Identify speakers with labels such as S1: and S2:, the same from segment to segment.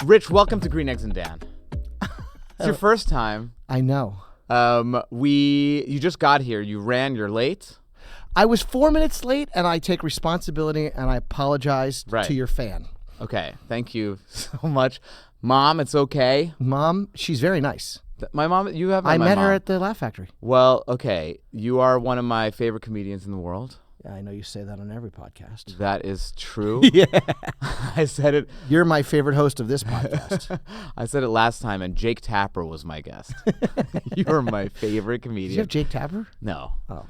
S1: Rich, welcome to Green Eggs and Dan. It's your first time.
S2: I know.
S1: You just got here. You ran. You're late.
S2: I was 4 minutes late, and I take responsibility, and I apologize to your fan.
S1: Okay. Thank you so much. Mom, it's okay.
S2: Mom, she's very nice.
S1: My mom, you have met my
S2: met
S1: mom.
S2: her at the Laugh Factory.
S1: Well, okay. You are one of my favorite comedians in the world.
S2: Yeah, I know you say that on every podcast.
S1: That is true.
S2: Yeah.
S1: I said it.
S2: You're my favorite host of this podcast.
S1: I said it last time, and Jake Tapper was my guest. You're my favorite comedian.
S2: Did you have Jake Tapper?
S1: No.
S2: Oh.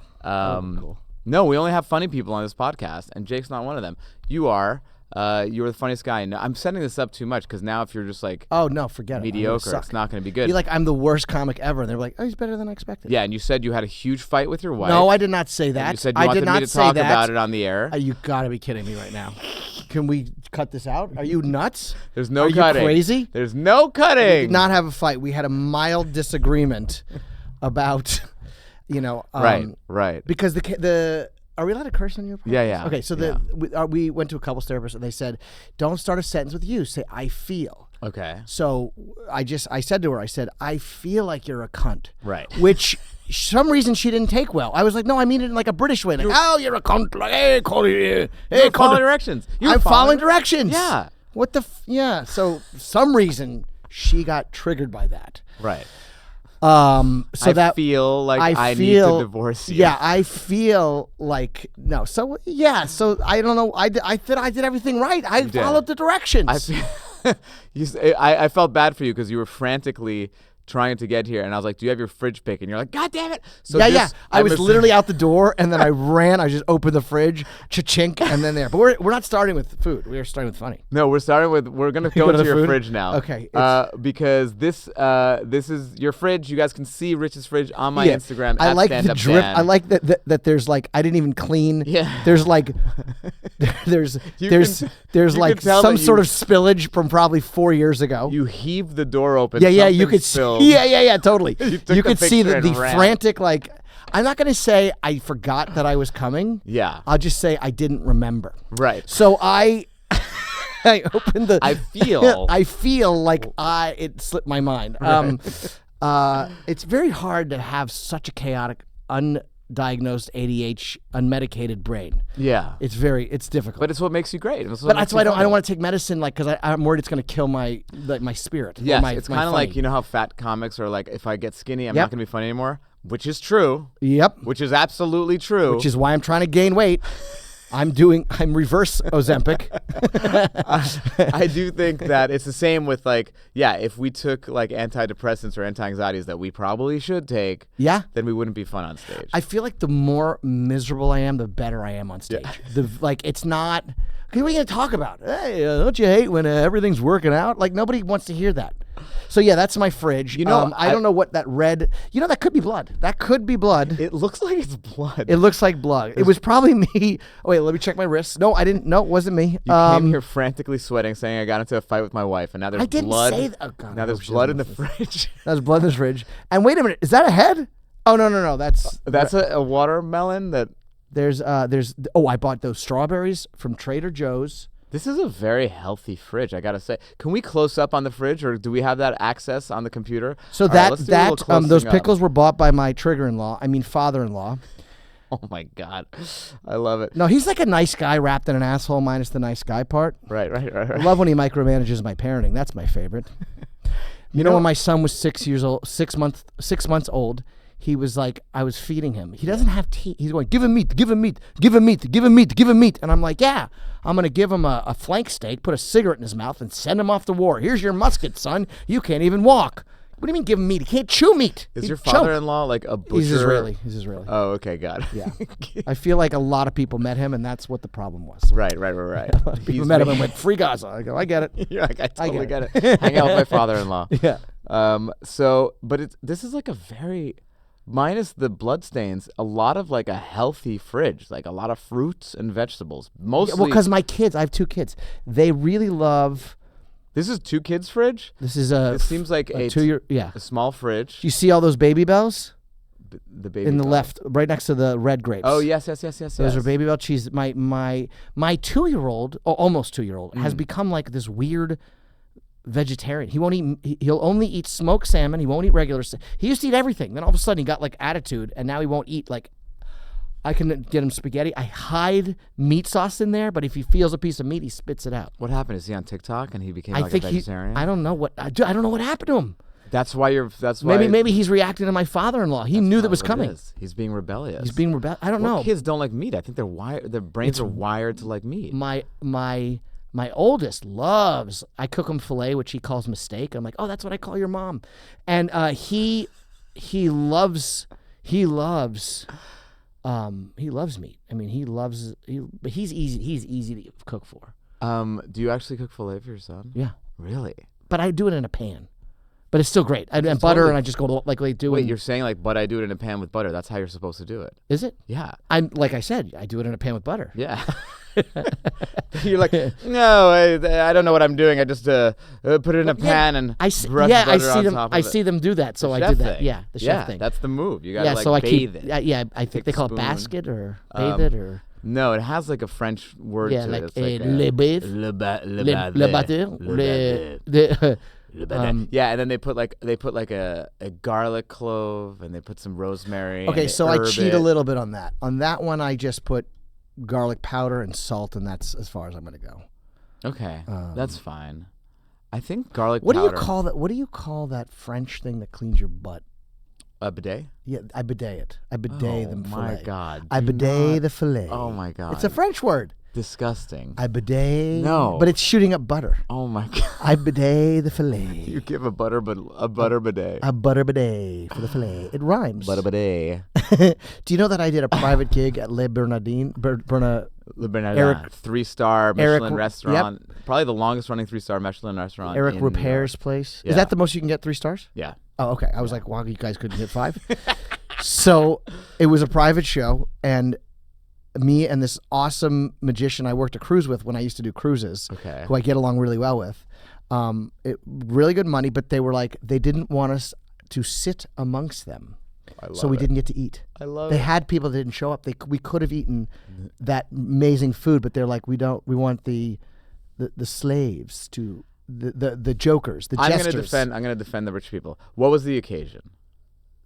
S2: Cool.
S1: No, we only have funny people on this podcast, and Jake's not one of them. You are. You're the funniest guy. And I'm setting this up too much because now if you're just like
S2: forget
S1: mediocre, it's not going to be good.
S2: You're like, I'm the worst comic ever. And they're like, oh, he's better than I expected.
S1: Yeah, and you said you had a huge fight with your wife.
S2: No, I did not say that.
S1: You said you wanted me to talk about it on the air.
S2: You got to be kidding me right now. Can we cut this out? Are you nuts?
S1: There's no cutting.
S2: Are you crazy?
S1: There's no cutting.
S2: We did not have a fight. We had a mild disagreement about,
S1: right.
S2: Because are we allowed to curse on your podcast?
S1: Yeah.
S2: Okay, so we went to a couples therapist, and they said, don't start a sentence with you. Say, I feel.
S1: Okay.
S2: So I said to her, I feel like you're a cunt.
S1: Right.
S2: Which some reason she didn't take well. I was like, no, I mean it in like a British way. Like, you're a cunt. Like, hey, call you. Hey,
S1: follow directions.
S2: I'm following directions.
S1: Yeah.
S2: What the? Yeah. So some reason she got triggered by that.
S1: Right.
S2: So
S1: I feel like I need to divorce you.
S2: Yeah, I feel like no. So yeah, so I don't know. I thought I did everything right. I followed the directions.
S1: I felt bad for you because you were frantically trying to get here, and I was like, do you have your fridge pick? And you're like, God damn it. So
S2: I was literally out the door, and then I ran. I just opened the fridge, cha-chink, and then there. But we're not starting with food. We're starting with funny.
S1: No, we're going to go into your fridge now.
S2: Okay.
S1: Because this is your fridge. You guys can see Rich's fridge on my Instagram.
S2: I like the drip.
S1: Dan.
S2: I like that there's like, I didn't even clean.
S1: Yeah.
S2: There's like, there's like some sort of spillage from probably 4 years ago.
S1: You heaved the door open.
S2: Yeah, you could see. Yeah, totally.
S1: You
S2: could see the frantic, like, I'm not going to say I forgot that I was coming.
S1: Yeah.
S2: I'll just say I didn't remember.
S1: Right.
S2: So I opened the.
S1: I
S2: feel like it slipped my mind.
S1: Right.
S2: It's very hard to have such a chaotic, undiagnosed ADHD, unmedicated brain.
S1: Yeah.
S2: It's difficult.
S1: But it's what makes you great.
S2: But that's why I don't want to take medicine, like, because I'm worried it's going to kill my spirit.
S1: Yes, it's kind of like, you know how fat comics are like, if I get skinny, I'm not going to be funny anymore, which is true.
S2: Yep.
S1: Which is absolutely true.
S2: Which is why I'm trying to gain weight. I'm reverse Ozempic.
S1: I do think that it's the same with if we took like antidepressants or anti-anxieties that we probably should take, then we wouldn't be fun on stage.
S2: I feel like the more miserable I am, the better I am on stage. It's not, okay, what are you going to talk about? Hey, don't you hate when everything's working out? Like, nobody wants to hear that. So yeah, that's my fridge. I don't know what that red. That could be blood. That could be blood.
S1: It looks like it's blood.
S2: It looks like blood. It was probably me. Oh wait, let me check my wrists. No, I didn't. No, it wasn't me.
S1: You came here frantically sweating, saying I got into a fight with my wife, and now there's blood.
S2: I didn't say that. Oh, God,
S1: now there's blood in the fridge.
S2: There's blood in the fridge. And wait a minute, is that a head? Oh no. That's
S1: a watermelon that.
S2: I bought those strawberries from Trader Joe's.
S1: This is a very healthy fridge, I gotta say. Can we close up on the fridge, or do we have that access on the computer?
S2: So those pickles were bought by my father-in-law.
S1: Oh my God, I love it.
S2: No, he's like a nice guy wrapped in an asshole minus the nice guy part.
S1: Right.
S2: I love when he micromanages my parenting. That's my favorite. You know, when my son was 6 months old. He was like, I was feeding him. He doesn't have teeth. He's going, give him meat. And I'm like, yeah, I'm going to give him a flank steak, put a cigarette in his mouth, and send him off to war. Here's your musket, son. You can't even walk. What do you mean give him meat? He can't chew meat.
S1: Is your father-in-law like a butcher?
S2: He's Israeli.
S1: Oh, okay, got it.
S2: Yeah. I feel like a lot of people met him, and that's what the problem was.
S1: Right.
S2: A lot of people met him and went, free Gaza. I go, I get it.
S1: You're like, I totally get it. Hang out with my father-in-law.
S2: Yeah.
S1: This is like a very... Minus the bloodstains, a lot of like a healthy fridge, like a lot of fruits and vegetables. Mostly,
S2: well, because I have 2 kids. They really love.
S1: This is 2 kids' fridge.
S2: This is
S1: It seems like a
S2: 2-year,
S1: a small fridge.
S2: Do you see all those Baby Bells?
S1: The baby
S2: in the
S1: bell.
S2: left, right next to the red grapes.
S1: Oh yes.
S2: Those are Baby Bell cheese. My 2-year-old, almost 2-year-old, has become like this weird vegetarian. He won't eat. He'll only eat smoked salmon. He won't eat regular. He used to eat everything. Then all of a sudden he got like attitude, and now he won't eat like. I can get him spaghetti. I hide meat sauce in there, but if he feels a piece of meat, he spits it out.
S1: What happened? Is he on TikTok and he became like a vegetarian?
S2: I don't know what. I don't know what happened to him.
S1: That's why.
S2: Maybe he's reacting to my father-in-law. He knew that was coming.
S1: He's being rebellious.
S2: I don't know.
S1: Kids don't like meat. I think they're wired. Their brains are wired to like meat.
S2: My oldest loves. I cook him filet, which he calls mistake. I'm like, oh, that's what I call your mom. And he loves meat. I mean, but he's easy to cook for.
S1: Do you actually cook filet for your son?
S2: Yeah.
S1: Really?
S2: But I do it in a pan. But it's still great. And butter, totally. And I just go to, like they do.
S1: Wait, you're saying like, but I do it in a pan with butter. That's how you're supposed to do it.
S2: Is it?
S1: Yeah.
S2: Like I said, I do it in a pan with butter.
S1: Yeah. You're like, no, I don't know what I'm doing. I just put it in a pan and brush butter on top of it.
S2: I see them do that, so I did that. Yeah, the chef thing.
S1: That's the move. You gotta bathe it.
S2: I think they call it basket or bathe it or.
S1: No, it has like a French word to
S2: like,
S1: it. It's like
S2: le bathe,
S1: le
S2: batteur.
S1: Yeah, and then they put like a garlic clove, and they put some rosemary.
S2: Okay,
S1: and
S2: so I cheat a little bit on that. On that one, I just put garlic powder and salt, and that's as far as I'm going to go.
S1: Okay, that's fine. I think garlic powder.
S2: What do you call that? What do you call that French thing that cleans your butt?
S1: A bidet?
S2: Yeah, I bidet it. I bidet the fillet.
S1: Oh my God!
S2: I bidet the fillet.
S1: Oh my God!
S2: It's a French word.
S1: Disgusting.
S2: I bidet.
S1: No.
S2: But it's shooting up butter.
S1: Oh my God.
S2: I bidet the fillet.
S1: You give a butter bidet.
S2: A butter bidet for the fillet. It rhymes.
S1: Butter bidet.
S2: Do you know that I did a private gig at Le Bernardin?
S1: Le Bernardin. 3-star Michelin restaurant.
S2: Yep.
S1: Probably the longest running 3-star Michelin restaurant.
S2: Eric Repair's place.
S1: Yeah.
S2: Is that the most you can get 3 stars?
S1: Yeah.
S2: Oh, okay. I was like, wow, you guys couldn't hit 5. So it was a private show, and me and this awesome magician I worked a cruise with when I used to do cruises, who I get along really well with. Really good money, but they were like, they didn't want us to sit amongst them. So we didn't get to eat.
S1: I love
S2: They
S1: it.
S2: had people that didn't show up. We could have eaten that amazing food, but they're like, we want the slaves to the jokers, the jesters.
S1: I'm gonna defend the rich people. What was the occasion?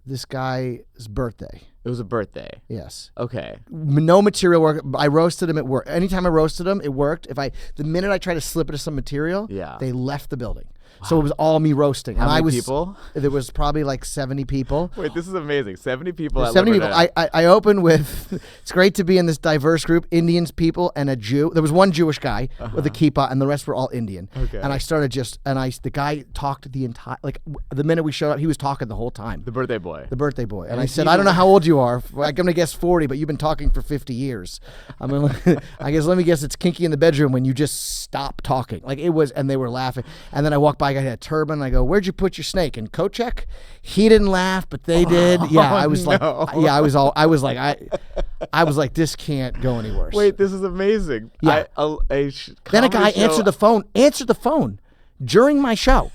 S2: This guy's birthday.
S1: It was a birthday.
S2: Yes.
S1: Okay.
S2: No material work. I roasted him. It worked. Anytime I roasted him, it worked. The minute I tried to slip into some material, they left the building. Wow. So it was all me roasting.
S1: How many people?
S2: There was probably like 70 people.
S1: Wait, this is amazing. 70 people.
S2: 70 people. I opened with, it's great to be in this diverse group, Indians, people, and a Jew. There was one Jewish guy with a kippah, and the rest were all Indian. Okay. And I started the guy talked the entire, the minute we showed up, he was talking the whole time.
S1: The birthday boy.
S2: And I said, I don't know how old you are. I'm going to guess 40, but you've been talking for 50 years. I mean, let me guess it's kinky in the bedroom when you just stop talking. Like it was, and they were laughing. And then I walked by, I had a turban, and I go, where'd you put your snake? In coat check? He didn't laugh, but they did. Yeah, I was like, this can't go any worse.
S1: Wait, this is amazing.
S2: Yeah. Then a guy answered the phone during my show.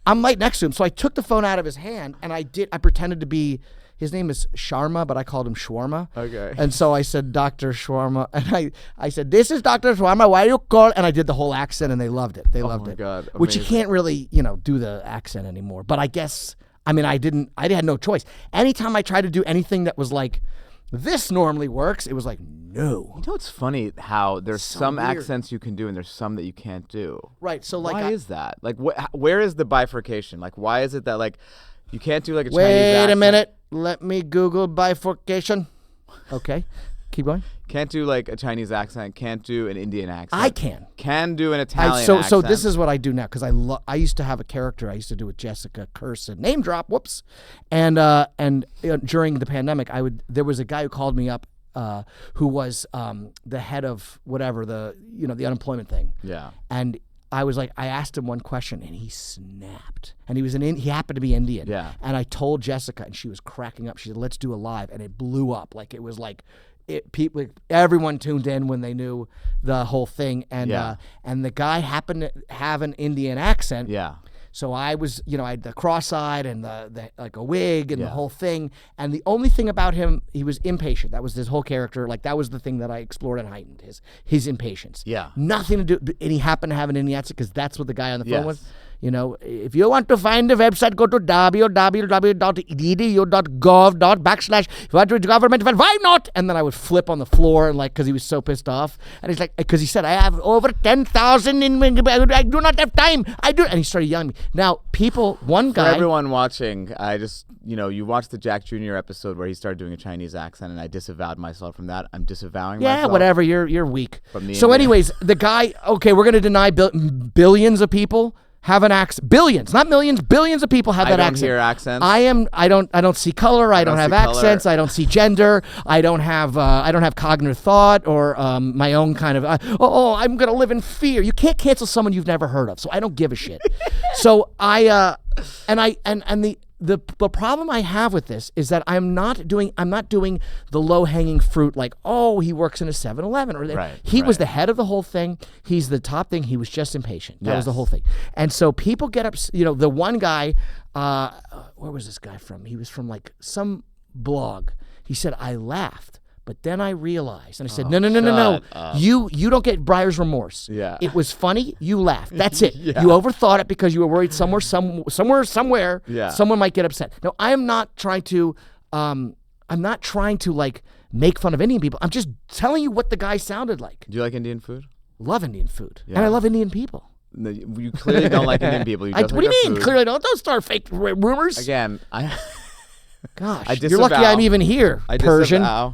S2: I'm right next to him, so I took the phone out of his hand, and I pretended to be, his name is Sharma, but I called him Shawarma. Okay. And so I said, Dr. Shawarma, and I said, this is Dr. Shawarma, why you call? And I did the whole accent, and they loved it. They loved it. Oh my God, amazing. Which you can't really, do the accent anymore. But I guess, I had no choice. Anytime I tried to do anything that was like, this normally works, it was like, no.
S1: You know, it's funny how there's some weird accents you can do and there's some that you can't do.
S2: Right. So like,
S1: why is that? Like, where is the bifurcation? Like, why is it that like you can't do like a Chinese
S2: Wait
S1: accent?
S2: a minute. Let me Google bifurcation. Okay. Keep going.
S1: Can't do like a Chinese accent. Can't do an Indian accent.
S2: I can.
S1: Can do an Italian accent.
S2: So this is what I do now, because I used to have a character I used to do with Jessica Curson. Name drop. Whoops. And during the pandemic, there was a guy who called me up, who was the head of whatever the unemployment thing.
S1: Yeah.
S2: And I was like, I asked him one question, and he snapped. And he happened to be Indian.
S1: Yeah.
S2: And I told Jessica, and she was cracking up. She said, "Let's do a live," and it blew up. Like it was like, everyone tuned in when they knew the whole thing. And and the guy happened to have an Indian accent.
S1: Yeah.
S2: So I was, I had the cross-eyed and the like a wig and the whole thing. And the only thing about him, he was impatient. That was his whole character. Like that was the thing that I explored and heightened, his impatience.
S1: Yeah.
S2: Nothing to do, and he happened to have an Indian accent because that's what the guy on the phone was. If you want to find the website, go to www.edu.gov. If you want to government, why not? And then I would flip on the floor and because he was so pissed off. And he's like, because he said, I have over 10,000 I do not have time. And he started yelling at me. Now, one guy.
S1: For everyone watching, I just, you watched the Jack Jr. episode where he started doing a Chinese accent, and I disavowed myself from that. I'm disavowing myself.
S2: Yeah, whatever. You're weak. So anyways, the guy, okay, we're going to deny billions of people have an accent. Billions, not millions, billions of people have that accent.
S1: I don't hear accents.
S2: I don't see color. I don't have accents. I don't see gender. I don't have cognitive thought or my own kind of I'm gonna live in fear. You can't cancel someone you've never heard of. So I don't give a shit. So the problem I have with this is that I'm not doing the low-hanging fruit like, he works in a 7-Eleven. He was the head of the whole thing. He's the top thing. He was just impatient. That was the whole thing. And so people get up, the one guy, where was this guy from? He was from some blog. He said, I laughed. But then I realized, and I said, no. You don't get buyer's remorse.
S1: Yeah.
S2: It was funny. You laughed. That's it. You overthought it because you were worried somewhere, someone might get upset. No, I am not trying to. I'm not trying to make fun of Indian people. I'm just telling you what the guy sounded like.
S1: Do you like Indian food?
S2: Love Indian food, and I love Indian people.
S1: No, you clearly don't like Indian people.
S2: What do you mean?
S1: Food.
S2: Clearly don't start fake rumors.
S1: Again,
S2: Gosh, you're lucky I'm even here. Persian.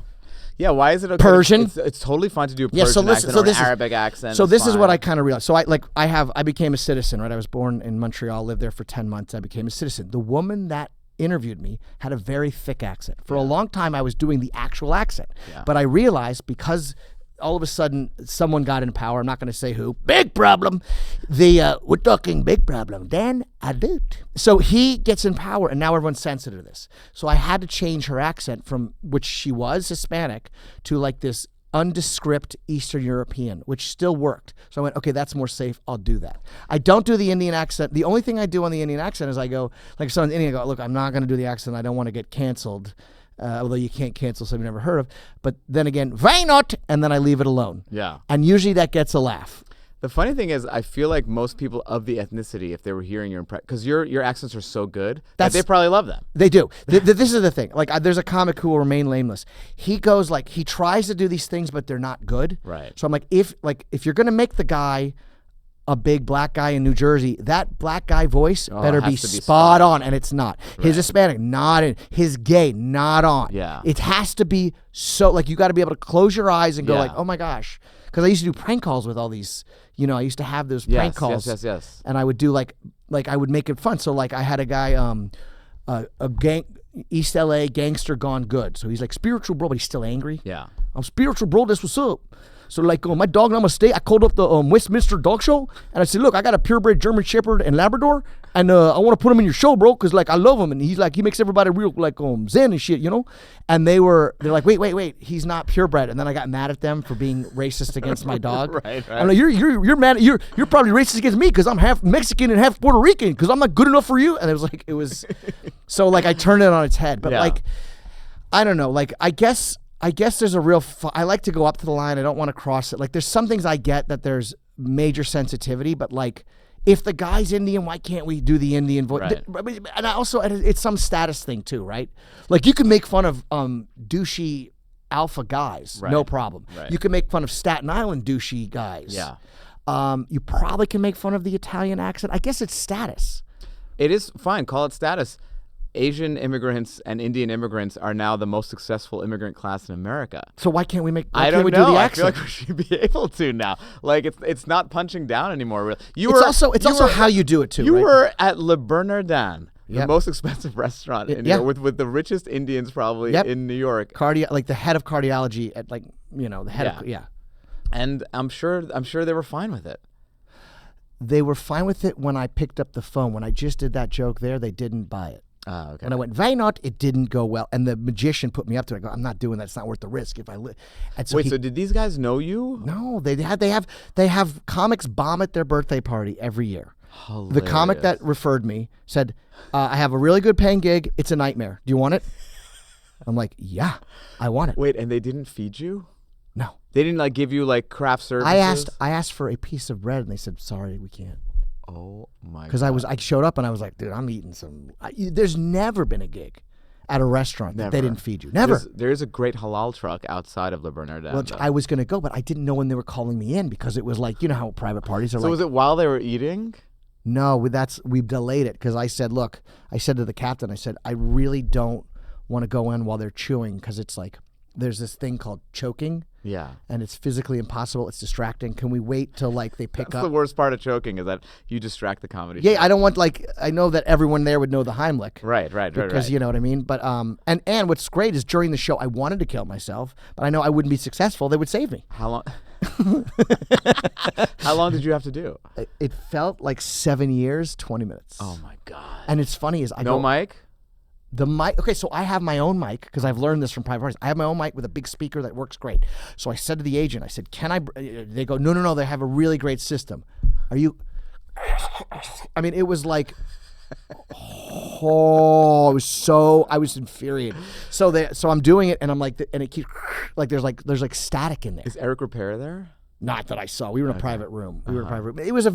S1: Yeah, why is it okay?
S2: Persian?
S1: It's totally fine to do a Persian accent or an Arabic accent.
S2: So this is what I kind of realized. So I became a citizen, right? I was born in Montreal, lived there for 10 months. I became a citizen. The woman that interviewed me had a very thick accent. For a long time, I was doing the actual accent. Yeah. But I realized because all of a sudden someone got in power, I'm not going to say who, big problem. We're talking big problem. Dan Adut. So he gets in power, and now everyone's sensitive to this. So I had to change her accent from which she was Hispanic to this undescript Eastern European, which still worked. So I went, okay, that's more safe. I'll do that. I don't do the Indian accent. The only thing I do on the Indian accent is I go, someone's Indian, I go, look, I'm not going to do the accent. I don't want to get canceled. Although you can't cancel something you've never heard of. But then again, why not? And then I leave it alone.
S1: Yeah.
S2: And usually that gets a laugh.
S1: The funny thing is, I feel like most people of the ethnicity, if they were hearing your impression, because your accents are so good, that they probably love them.
S2: They do. This is the thing. There's a comic who will remain nameless. He goes he tries to do these things, but they're not good.
S1: Right.
S2: So I'm if you're gonna make the guy a big black guy in New Jersey, that black guy voice better be spot on, and it's not. Right. His Hispanic, not in. His gay, not on.
S1: Yeah.
S2: It has to be so, you got to be able to close your eyes and go oh my gosh. Because I used to do prank calls with all these, I used to have those prank calls.
S1: Yes.
S2: And I would do I would make it fun. So I had a guy, a gang, East LA gangster gone good. So he's spiritual bro, but he's still angry.
S1: Yeah.
S2: I'm spiritual bro, that's what's up. So my dog namaste, I called up the Westminster Dog Show, and I said, look, I got a purebred German Shepherd and Labrador, and I want to put him in your show, bro, because I love him, and he's he makes everybody real zen and shit, And they're like, wait, he's not purebred. And then I got mad at them for being racist against my dog.
S1: Right.
S2: I'm like, you're mad, you're probably racist against me because I'm half Mexican and half Puerto Rican because I'm not good enough for you. And it was so I turned it on its head, but I don't know, I guess there's a real I like to go up to the line. I don't want to cross it. There's some things I get that there's major sensitivity, but if the guy's Indian, why can't we do the Indian voice? Right. And also, it's some status thing too, right? You can make fun of douchey alpha guys, no problem. Right. You can make fun of Staten Island douchey guys.
S1: Yeah.
S2: You probably can make fun of the Italian accent. I guess it's status.
S1: It is fine. Call it status. Asian immigrants and Indian immigrants are now the most successful immigrant class in America.
S2: So why can't we do the accent?
S1: I feel like we should be able to now. It's not punching down anymore. Really.
S2: It's also how you do it too.
S1: You
S2: right?
S1: were at Le Bernardin, the most expensive rrestaurant in New York, with the richest Indians probably in New York.
S2: The head of cardiology at the head of
S1: And I'm sure they were fine with it.
S2: They were fine with it when I picked up the phone. When I just did that joke there, they didn't buy it.
S1: Oh, okay.
S2: And I went, why not? It didn't go well. And the magician put me up to it. I go, I'm not doing that. It's not worth the risk if I live.
S1: So so did these guys know you?
S2: No, they have comics bomb at their birthday party every year.
S1: Hilarious.
S2: The comic that referred me said, I have a really good paying gig. It's a nightmare. Do you want it? I'm like, yeah, I want it.
S1: Wait, and they didn't feed you?
S2: No.
S1: They didn't like give you like craft services?
S2: I asked for a piece of bread and they said, sorry, we can't.
S1: Oh my god.
S2: Because I showed up and I was like, dude, I'm eating some. There's never been a gig at a restaurant that they didn't feed you. Never.
S1: There's a great halal truck outside of Le Bernardin.
S2: Well, I was going to go, but I didn't know when they were calling me in because it was like, you know how private parties are.
S1: So was it while they were eating?
S2: No, we've delayed it because I said, look, I said to the captain, I said, I really don't want to go in while they're chewing because it's like, there's this thing called choking.
S1: Yeah.
S2: And it's physically impossible. It's distracting. Can we wait till like they pick up?
S1: That's the worst part of choking is that you distract the comedy.
S2: Yeah, I don't want I know that everyone there would know the Heimlich.
S1: Right.
S2: Because you know what I mean? But and what's great is during the show I wanted to kill myself, but I know I wouldn't be successful. They would save me.
S1: How long? How long did you have to do?
S2: It felt like 7 years, 20 minutes.
S1: Oh my god.
S2: And it's funny is
S1: no mic?
S2: The mic. Okay, so I have my own mic because I've learned this from private parties. I have my own mic with a big speaker that works great. So I said to the agent, I said, "Can I?" They go, "No. They have a really great system." Are you? I mean, it was like, oh, I was infuriated. So I'm doing it, and I'm like, and it keeps like there's like static in there.
S1: Is Eric Repair there?
S2: Not that I saw. We were in a private room. It was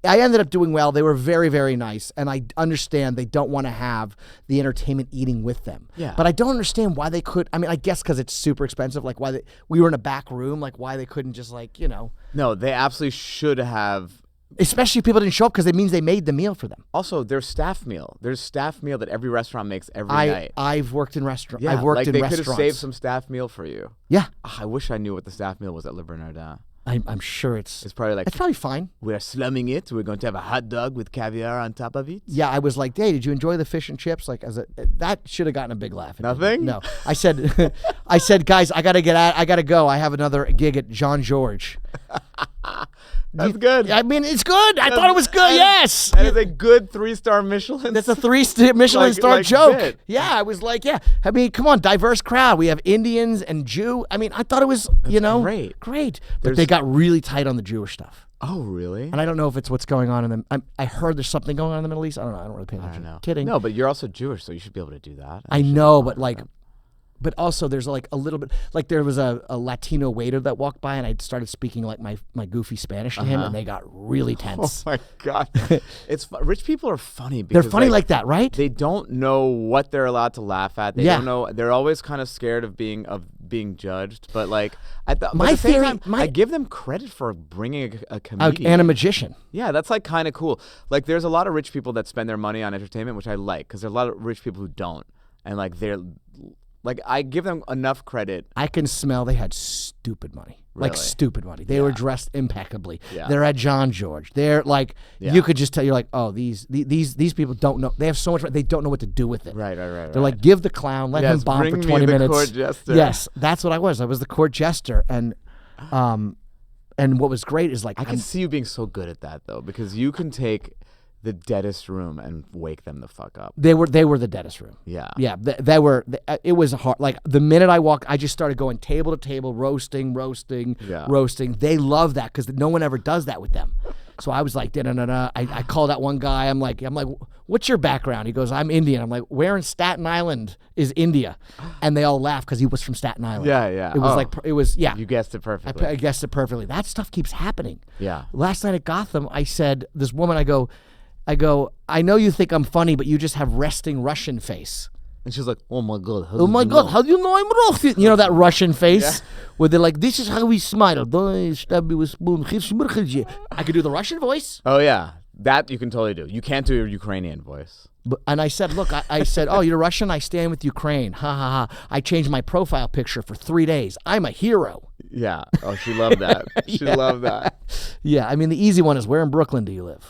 S2: I ended up doing well. They were very, very nice. And I understand they don't want to have the entertainment eating with them.
S1: Yeah.
S2: But I don't understand why they could. I mean, I guess because it's super expensive. Like we were in a back room. Like why they couldn't just like, you know.
S1: No, they absolutely should have.
S2: Especially if people didn't show up because it means they made the meal for them. Also,
S1: there's staff meal. There's staff meal that every restaurant makes every night.
S2: I've worked in restaurants.
S1: Yeah,
S2: I've worked in
S1: they
S2: restaurants.
S1: could have saved some staff meal for you.
S2: Yeah.
S1: I wish I knew what the staff meal was at Le Bernardin.
S2: I'm sure it's
S1: probably like,
S2: it's probably fine.
S1: We're slumming it. We're going to have a hot dog with caviar on top of it.
S2: Yeah, I was like, hey, did you enjoy the fish and chips? Like, that should have gotten a big laugh.
S1: Nothing?
S2: No. I said, guys, I got to get out. I got to go. I have another gig at Jean George.
S1: That's good.
S2: I mean, it's good. I thought it was good. Yes.
S1: That is a good 3-star Michelin.
S2: That's a 3 Michelin star joke.
S1: Bit.
S2: Yeah, I was like, yeah. I mean, come on, diverse crowd. We have Indians and Jew. I mean, I thought it was, great. But they got really tight on the Jewish stuff.
S1: Oh, really?
S2: And I don't know if it's what's going on in them. I heard there's something going on in the Middle East. I don't know. I don't really pay attention.
S1: I don't know.
S2: Kidding.
S1: No, but you're also Jewish, so you should be able to do that.
S2: I know, but like. But also there's like a little bit, like there was a Latino waiter that walked by and I started speaking like my goofy Spanish to him and they got really tense.
S1: Oh my God. Rich people are funny. Because
S2: they're funny like that, right?
S1: They don't know what they're allowed to laugh at. They don't know. They're always kind of scared of being judged. But like, at the same time, I give them credit for bringing a comedian.
S2: And a magician.
S1: Yeah, that's like kind of cool. Like there's a lot of rich people that spend their money on entertainment, which I like because there's a lot of rich people who don't. And like like, I give them enough credit.
S2: I can smell they had stupid money.
S1: Really?
S2: Like, stupid money. They were dressed impeccably.
S1: Yeah.
S2: They're at John George. They're like, you could just tell, you're like, oh, these people don't know. They have so much money. They don't know what to do with it.
S1: Right.
S2: They're like, give the clown, let him bomb for 20 minutes.
S1: Court jester.
S2: Yes, that's what I was. I was the court jester. And what was great is like,
S1: I can see you being so good at that, though, because you can take the deadest room and wake them the fuck up.
S2: They were the deadest room.
S1: Yeah.
S2: Yeah. It was hard. Like the minute I walked, I just started going table to table, roasting. They love that because no one ever does that with them. So I was like, I called out one guy. I'm like, what's your background? He goes, I'm Indian. I'm like, where in Staten Island is India? And they all laughed because he was from Staten Island.
S1: Yeah.
S2: It was. You
S1: guessed it perfectly.
S2: I guessed it perfectly. That stuff keeps happening.
S1: Yeah.
S2: Last night at Gotham, I said, this woman, I go, I know you think I'm funny, but you just have resting Russian face.
S1: And she's like, oh my God.
S2: How do you know I'm Russian? You know that Russian face where they're like, this is how we smile. Don't stab me with spoon. I could do the Russian voice.
S1: Oh, yeah. That you can totally do. You can't do your Ukrainian voice.
S2: And I said, look, I said, oh, you're Russian? I stand with Ukraine. Ha, ha, ha. I changed my profile picture for 3 days. I'm a hero.
S1: Yeah. Oh, she loved that. She loved that.
S2: Yeah. I mean, the easy one is, where in Brooklyn do you live?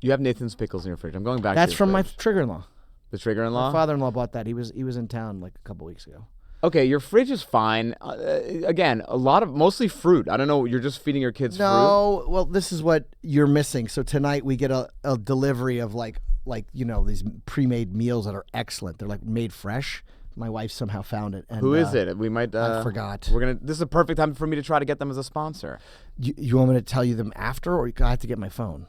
S1: You have Nathan's Pickles in your fridge. I'm going back.
S2: That's
S1: to
S2: from
S1: fridge.
S2: my trigger-in-law.
S1: The trigger-in-law?
S2: My father-in-law bought that. He was in town like a couple weeks ago.
S1: Okay, your fridge is fine. Again, mostly fruit. I don't know. You're just feeding your kids fruit?
S2: No, well, this is what you're missing. So tonight we get a delivery of like these pre-made meals that are excellent. They're like made fresh. My wife somehow found it. And,
S1: who is it? We might.
S2: I forgot.
S1: This is a perfect time for me to try to get them as a sponsor.
S2: You want me to tell you them after, or I have to get my phone?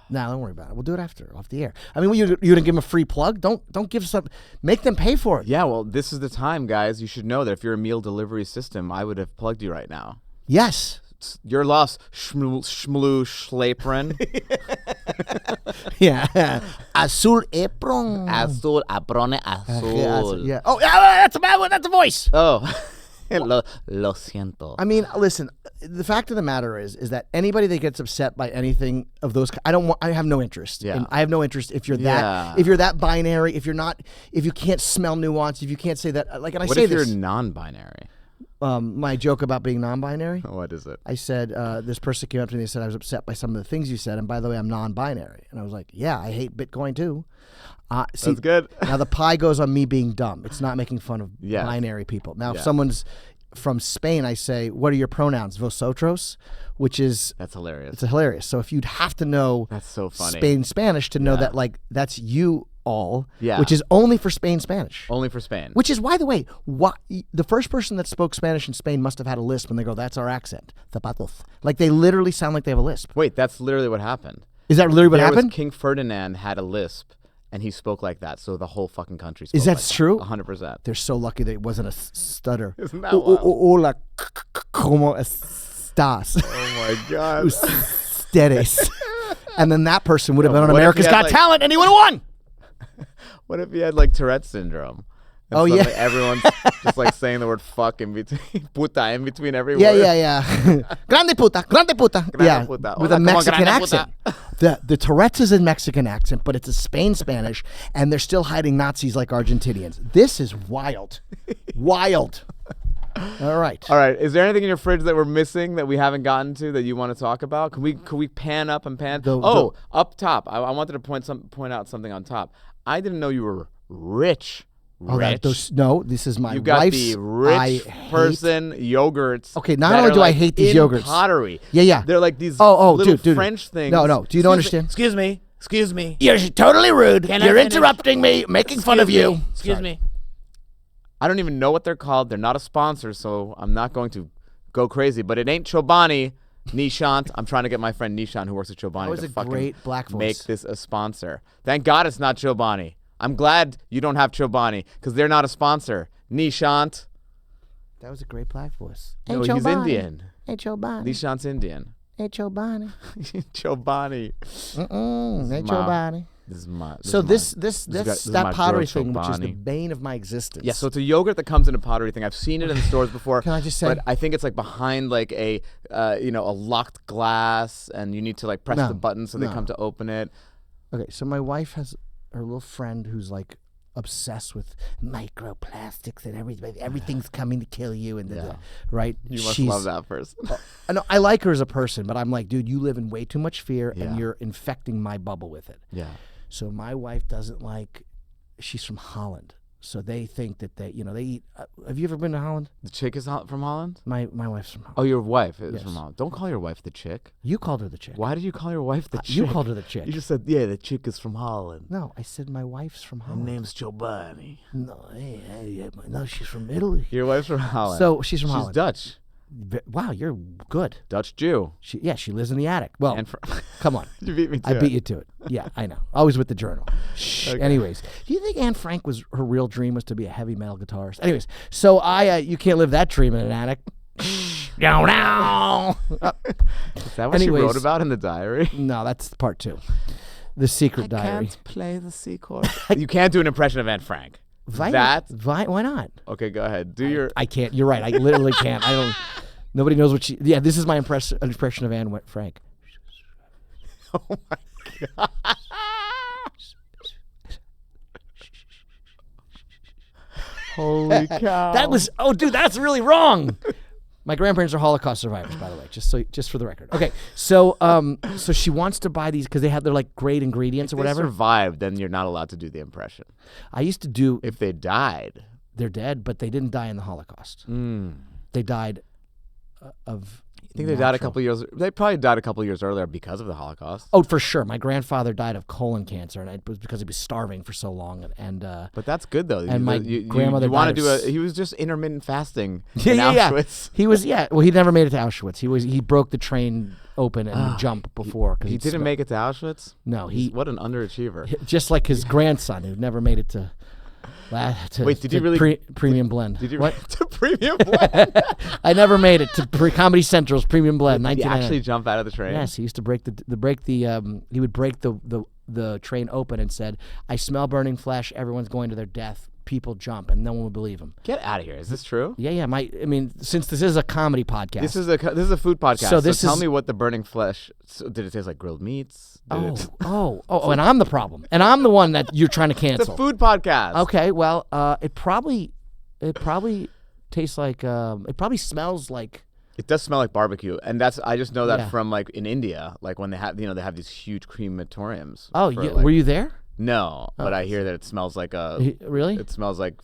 S2: No, don't worry about it. We'll do it after, off the air. I mean, you didn't give them a free plug. Don't give some. Make them pay for it.
S1: Yeah, well, this is the time, guys. You should know that if you're a meal delivery system, I would have plugged you right now.
S2: Yes.
S1: Your loss, Schmlu Schlepren.
S2: Yeah. Azul apron.
S1: Azul, aprone azul.
S2: Yeah. Oh, that's a voice.
S1: Oh. Lo siento.
S2: I mean, listen, the fact of the matter is that anybody that gets upset by anything of those, I have no interest.
S1: Yeah.
S2: I have no interest if you're that binary, if you can't smell nuance, if you can't say that, like, and I
S1: what
S2: say
S1: if
S2: this.
S1: you're non-binary?
S2: My joke about being non-binary.
S1: What is it?
S2: I said, this person came up to me and said I was upset by some of the things you said, and by the way, I'm non-binary. And I was like, yeah, I hate Bitcoin too. See,
S1: that's good.
S2: Now the pie goes on me being dumb. It's not making fun of binary people. Now, if someone's from Spain, I say, what are your pronouns? Vosotros, which is...
S1: That's hilarious.
S2: It's hilarious. So if you'd have to know...
S1: That's so funny.
S2: Spain Spanish to know that, like, that's you all,
S1: yeah.
S2: which is only for Spain Spanish.
S1: Only for Spain.
S2: Which is, by the way, the first person that spoke Spanish in Spain must have had a lisp when they go, that's our accent. Zapatos. Like, they literally sound like they have a lisp.
S1: Wait, that's literally what happened.
S2: Is that literally what happened?
S1: King Ferdinand had a lisp, and he spoke like that, so the whole fucking country spoke
S2: Is that true?
S1: 100%.
S2: They're so lucky that it wasn't a stutter.
S1: Isn't that wild?
S2: Hola, ¿cómo estás?
S1: Oh, my God.
S2: Ustedes. And then that person would have been on
S1: what if
S2: America's
S1: he had,
S2: Got Talent, and he would have won.
S1: What if he had, like, Tourette's syndrome? And
S2: oh, yeah.
S1: Everyone's just, like, saying the word fuck in between, puta in between every word.
S2: Yeah. Grande puta, grande puta.
S1: Grande puta.
S2: With
S1: Hola,
S2: a Mexican accent.
S1: Puta.
S2: The Tourette's is a Mexican accent, but it's a Spain Spanish, and they're still hiding Nazis like Argentinians. This is wild. Wild. All right.
S1: Is there anything in your fridge that we're missing that we haven't gotten to that you want to talk about? Can we pan up and pan? Up top. I wanted to point out something on top. I didn't know you were rich.
S2: No, this is my
S1: You got
S2: wife's.
S1: the rich person yogurts.
S2: Okay, not only do I hate these yogurts.
S1: Pottery.
S2: Yeah.
S1: They're like these little
S2: dude.
S1: French things.
S2: No. Do you not understand?
S1: Excuse me.
S2: You're totally rude. You're interrupting me, making fun of you.
S1: Excuse me. I don't even know what they're called. They're not a sponsor, so I'm not going to go crazy. But it ain't Chobani. Nishant. I'm trying to get my friend Nishant, who works at Chobani,
S2: to fucking great black voice.
S1: Make this a sponsor. Thank God it's not Chobani. I'm glad you don't have Chobani because they're not a sponsor. Nishant.
S2: That was a great black voice.
S1: No, he's Indian.
S2: Hey, Chobani.
S1: Nishant's Indian.
S2: Hey, Chobani.
S1: Chobani.
S2: Hey, Chobani.
S1: This is my.
S2: That pottery thing, which is the bane of my existence.
S1: Yeah, so it's a yogurt that comes in a pottery thing. I've seen it in the stores before.
S2: Can I just say?
S1: But I think it's like behind like a locked glass, and you need to like press the button so they come to open it.
S2: Okay, so my wife has her little friend who's like obsessed with microplastics and everything's coming to kill you and right.
S1: You must love that person.
S2: I like her as a person, but I'm like, dude, you live in way too much fear and you're infecting my bubble with it.
S1: Yeah.
S2: So my wife doesn't like. She's from Holland, so they think that they eat. Have you ever been to Holland?
S1: The chick is from Holland?
S2: My wife's from Holland.
S1: Oh, your wife is from Holland. Don't call your wife the chick.
S2: You called her the chick.
S1: Why did you call your wife the chick?
S2: You called her the chick.
S1: You just said, yeah, the chick is from Holland.
S2: No, I said my wife's from Holland.
S1: Her name's Chobani.
S2: No, she's from Italy.
S1: Your wife's from Holland.
S2: So she's from Holland.
S1: She's Dutch.
S2: Wow, you're good.
S1: Dutch Jew.
S2: She lives in the attic. Well, come on.
S1: You beat me to
S2: I beat you to it. Yeah, I know. Always with the journal.
S1: Okay.
S2: Anyways, do you think Anne Frank her real dream was to be a heavy metal guitarist? Anyways, so you can't live that dream in an attic.
S1: Is that what she wrote about in the diary?
S2: No, that's part 2. The secret diary.
S1: I can't play the C chord. You can't do an impression of Anne Frank.
S2: Why not?
S1: Okay, go ahead.
S2: I can't. You're right. I literally can't. I don't. Nobody knows what she. Yeah, this is my impression of Anne Frank.
S1: Oh my God. Holy cow.
S2: That was. Oh, dude, that's really wrong. My grandparents are Holocaust survivors, by the way, just for the record. Okay, so so she wants to buy these because they're like great ingredients or whatever.
S1: If they survived, then you're not allowed to do the impression.
S2: I used to do.
S1: If they died,
S2: they're dead, but they didn't die in the Holocaust. They died of
S1: I think they died a couple years. They probably died a couple years earlier because of the Holocaust.
S2: Oh, for sure. My grandfather died of colon cancer, and it was because he was starving for so long.
S1: But that's good though.
S2: And my grandmother.
S1: You want to do he was just intermittent fasting.
S2: Yeah,
S1: in Auschwitz.
S2: He was. Yeah. Well, he never made it to Auschwitz. He broke the train open and jump before.
S1: He didn't make it to Auschwitz.
S2: No,
S1: what an underachiever.
S2: Just like his grandson, who never made it to.
S1: Wait, did you really
S2: premium blend?
S1: Did you
S2: what
S1: to premium blend?
S2: I never made it to Comedy Central's premium blend.
S1: Did he actually jump out of the train?
S2: Yes, he used to break he would break the train open and said, "I smell burning flesh. Everyone's going to their death. People jump," and no one would believe him.
S1: Get out of here! Is this true?
S2: Yeah. Since this is a comedy podcast,
S1: this is a food podcast. So tell me what the burning flesh. Did it taste like grilled meats?
S2: And I'm the problem, and I'm the one that you're trying to cancel.
S1: It's a food podcast.
S2: Okay, well, it probably tastes like it probably smells like.
S1: It does smell like barbecue, and I just know that from like in India, like when they have they have these huge crematoriums.
S2: Oh, were you there?
S1: No, but I hear that it smells like
S2: really?
S1: It smells like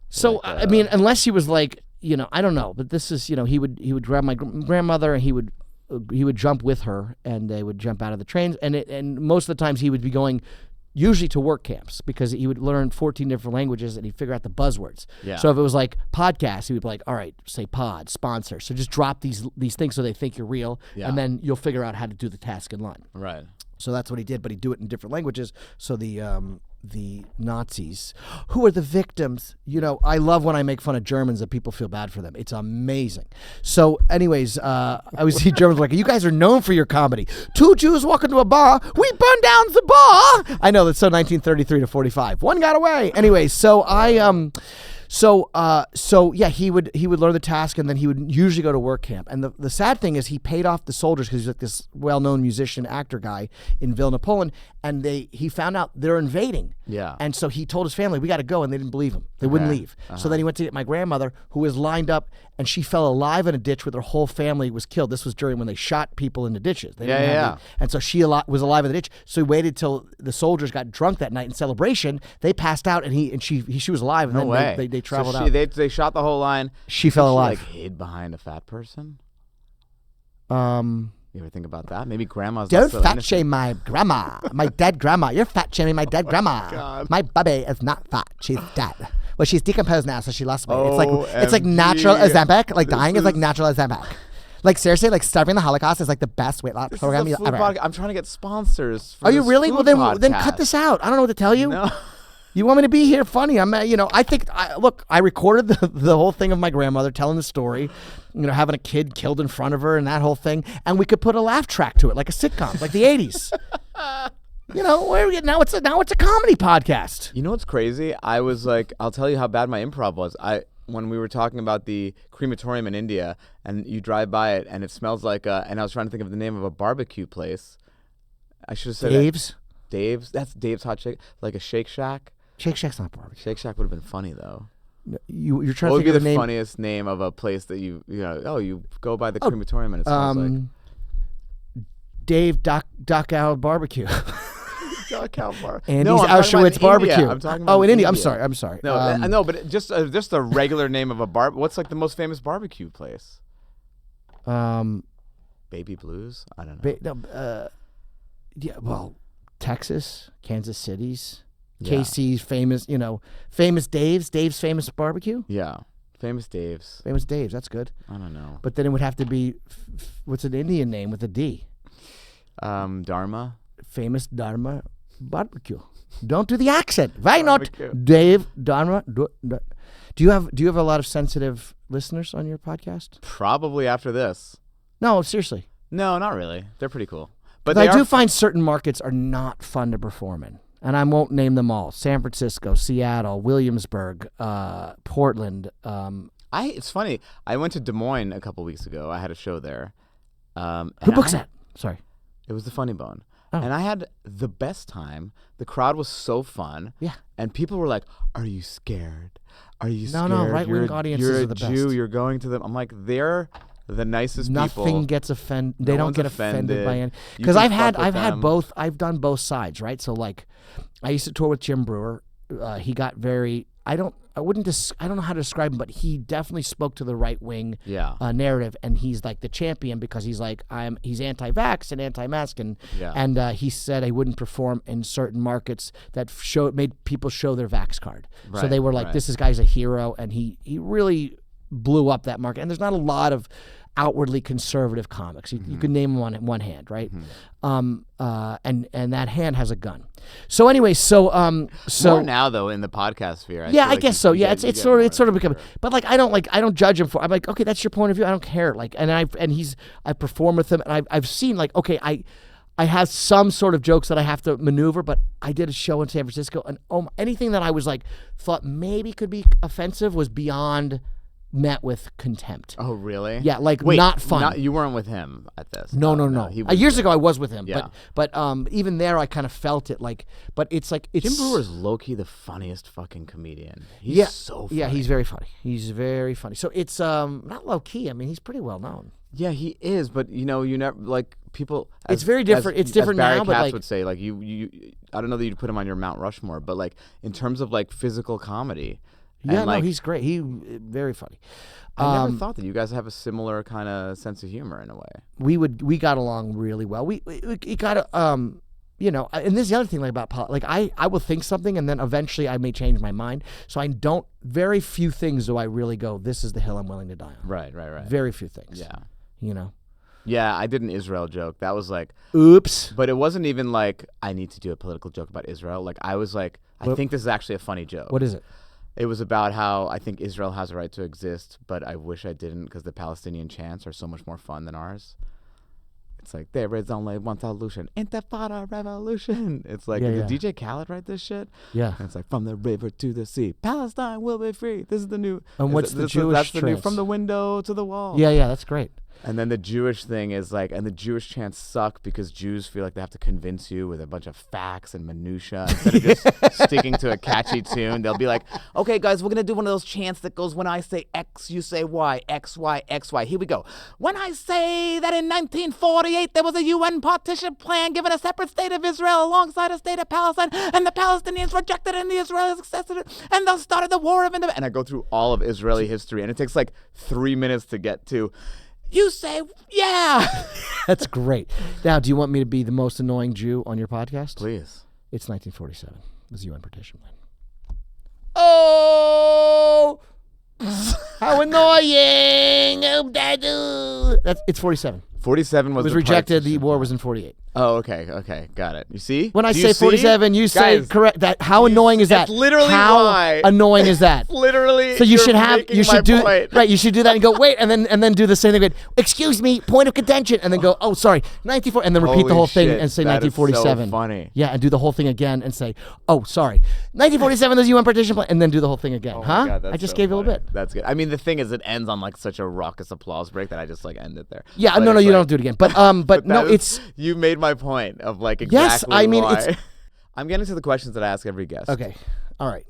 S2: So I mean, unless he was like I don't know, but this is he would grab my grandmother and he would jump with her and they would jump out of the trains and most of the times he would be going usually to work camps because he would learn 14 different languages and he'd figure out the buzzwords.
S1: Yeah.
S2: So if it was like podcast, he would be like, all right, say pod, sponsor. So just drop these things so they think you're real and then you'll figure out how to do the task in line.
S1: Right.
S2: So that's what he did, but he'd do it in different languages. So the Nazis, who are the victims, I love when I make fun of Germans and people feel bad for them. It's amazing. So anyways, I always see Germans like, you guys are known for your comedy. Two Jews walk into a bar, we burn down the bar. I know, that's so 1933 to 45. One got away. Anyways, so he would learn the task and then he would usually go to work camp. And the sad thing is he paid off the soldiers because he's like this well-known musician actor guy in Vilna, Poland, and he found out they're invading.
S1: Yeah.
S2: And so he told his family, we got to go, and they didn't believe him. They wouldn't leave. So then he went to get my grandmother, who was lined up, and she fell alive in a ditch with her whole family was killed. This was during when they shot people in the ditches. And so she was alive in the ditch. So he waited till the soldiers got drunk that night in celebration. They passed out, and she was alive. And then they traveled out.
S1: They shot the whole line.
S2: She fell alive.
S1: Like hid behind a fat person. You ever think about that? Maybe grandma's
S2: don't
S1: not so
S2: fat shame my grandma, my dead grandma. You're fat shaming my dead grandma.
S1: God.
S2: My baby is not fat. She's dead. Well, she's decomposed now, so she lost weight. It's like natural Ozempic. Like dying is like natural Ozempic. Like seriously, like starving the Holocaust is like the best weight loss program ever.
S1: I'm trying to get sponsors. For
S2: Are you really? Well, then
S1: podcast.
S2: Cut this out. I don't know what to tell you.
S1: No.
S2: You want me to be here funny? I recorded the whole thing of my grandmother telling the story, having a kid killed in front of her and that whole thing, and we could put a laugh track to it, like a sitcom, like the 80s. Now it's a comedy podcast.
S1: You know what's crazy? I was like, I'll tell you how bad my improv was. When we were talking about the crematorium in India, and you drive by it, and it smells like and I was trying to think of the name of a barbecue place. I should have said
S2: Dave's.
S1: Dave's. That's Dave's Hot Shake, like a Shake Shack.
S2: Shake Shack's not barbecue.
S1: Shake Shack would have been funny though.
S2: You're trying
S1: what
S2: to think
S1: would
S2: of
S1: be the
S2: name?
S1: funniest name of a place that you go by the crematorium and it smells like
S2: Dave Doc Al Barbecue.
S1: Doc Al Bar.
S2: Andy's Auschwitz Barbecue.
S1: I'm talking about
S2: in India. I'm sorry.
S1: No, but just a regular name of a bar. What's like the most famous barbecue place? Baby Blues. I don't know.
S2: Texas, Kansas City's. KC's famous Dave's famous barbecue.
S1: Yeah, famous Dave's.
S2: Famous Dave's. That's good.
S1: I don't know.
S2: But then it would have to be what's an Indian name with a D?
S1: Dharma.
S2: Famous Dharma barbecue. Don't do the accent. Why not? Dave Dharma. Do you have a lot of sensitive listeners on your podcast?
S1: Probably after this.
S2: No, seriously.
S1: No, not really. They're pretty cool. But
S2: I do find certain markets are not fun to perform in. And I won't name them all. San Francisco, Seattle, Williamsburg, Portland.
S1: It's funny. I went to Des Moines a couple weeks ago. I had a show there.
S2: Who books that? Sorry.
S1: It was the Funny Bone.
S2: Oh.
S1: And I had the best time. The crowd was so fun.
S2: Yeah.
S1: And people were like, are you scared? Are you scared?
S2: No, right-wing audiences
S1: are
S2: the best.
S1: Jew. You're going to them. I'm like, they're the nicest people.
S2: Nothing gets offended. They don't get offended by any.
S1: Because
S2: I've done both sides, right? So like, I used to tour with Jim Brewer. He got very I don't know how to describe him, but he definitely spoke to the right wing
S1: Yeah.
S2: narrative, and he's like the champion because he's like he's anti-vax and anti-mask, and he said he wouldn't perform in certain markets that made people show their vax card. So they were like, this guy's a hero, and he really blew up that market. And there's not a lot of outwardly conservative comics. You could name them on one hand, right? And that hand has a gun. So anyway,
S1: more now though in the podcast sphere.
S2: I guess so. Yeah, it's sort of becoming. But like I don't judge him for. I'm like, okay, that's your point of view. I don't care. Like, and I perform with him, and I've seen like, okay, I have some sort of jokes that I have to maneuver, but I did a show in San Francisco, and anything that I was like thought maybe could be offensive was beyond met with contempt.
S1: Oh, really?
S2: Yeah, like not fun.
S1: You weren't with him at this.
S2: No. Years ago, I was with him,
S1: Yeah.
S2: but even there, I kind of felt it. Like, but it's like
S1: Jim Brewer's low-key the funniest fucking comedian. He's so funny.
S2: Yeah, he's very funny. He's very funny. So it's not low-key. I mean, he's pretty well known.
S1: Yeah, he is. But you never like people.
S2: It's very different. It's different
S1: as Barry
S2: now, but
S1: Katz
S2: like
S1: would say, like you. I don't know that you'd put him on your Mount Rushmore, but like in terms of like physical comedy.
S2: Yeah,
S1: and, like,
S2: no, he's great. Very funny.
S1: I never thought that you guys have a similar kind of sense of humor in a way.
S2: We got along really well. We got and this is the other thing like about like I will think something and then eventually I may change my mind. So I don't. Very few things do I really go, this is the hill I'm willing to die on.
S1: Right.
S2: Very few things.
S1: Yeah. Yeah, I did an Israel joke. That was like,
S2: oops.
S1: But it wasn't even like I need to do a political joke about Israel. Like I was like, I think this is actually a funny joke.
S2: What is it?
S1: It was about how I think Israel has a right to exist, but I wish I didn't because the Palestinian chants are so much more fun than ours. It's like, there is only one solution, Intifada revolution. It's like, did DJ Khaled write this shit?
S2: Yeah.
S1: And it's like, from the river to the sea, Palestine will be free. This is the new.
S2: And what's the Jewish
S1: That's the new,
S2: trance?
S1: from the window to the wall.
S2: Yeah, that's great.
S1: And then the Jewish thing is like, and the Jewish chants suck because Jews feel like they have to convince you with a bunch of facts and minutia instead of just sticking to a catchy tune. They'll be like, okay, guys, we're going to do one of those chants that goes, when I say X, you say Y, X, Y, X, Y. Here we go. When I say that in 1948, there was a UN partition plan giving a separate state of Israel alongside a state of Palestine, and the Palestinians rejected it and the Israelis accepted it, and they started the war of independence. And I go through all of Israeli history, and it takes like 3 minutes to get to. You say, yeah.
S2: That's great. Now, do you want me to be the most annoying Jew on your podcast?
S1: Please.
S2: It's 1947. It was UN partition plan.
S1: Oh,
S2: how annoying! It's 47.
S1: 47 was.
S2: It was rejected. The war was in 48.
S1: Oh, okay, got it. You see?
S2: When I say 47, you say
S1: Guys,
S2: correct. That how annoying is that?
S1: That's literally
S2: how
S1: why.
S2: Annoying is that?
S1: Literally.
S2: So you should do
S1: point.
S2: right. You should do that and go wait, and then do the same thing. Go, excuse me, point of contention, and then go, oh sorry, 94, and then repeat the whole thing and say 1947.
S1: So funny.
S2: Yeah, and do the whole thing again and say, oh sorry, 1947. There's UN partition plan, and then do the whole thing again.
S1: God,
S2: I just
S1: so
S2: gave you a
S1: funny.
S2: little bit.
S1: That's good. I mean, the thing is, it ends on like such a raucous applause break that I just like end it there.
S2: Yeah,
S1: but
S2: no, you don't do it again. But no, it's
S1: you made my point of like exactly.
S2: Yes, I mean
S1: why.
S2: it's.
S1: I'm getting to the questions that I ask every guest.
S2: Okay, all right.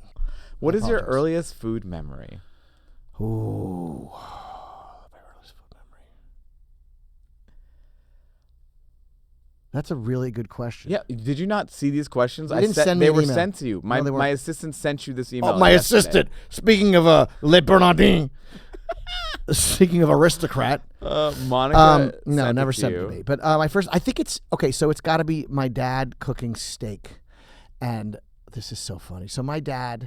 S1: What is your earliest food memory?
S2: Ooh, my earliest food memory. That's a really good question.
S1: Yeah, did you not see these questions?
S2: They were
S1: sent to you. My assistant sent you this email.
S2: Oh, my
S1: yesterday.
S2: assistant. Speaking of Le Bernardin. Speaking of aristocrat.
S1: Monica.
S2: No, never
S1: sent
S2: sent it to me. But my first, I think it's okay. So it's got to be my dad cooking steak, and this is so funny. So my dad's,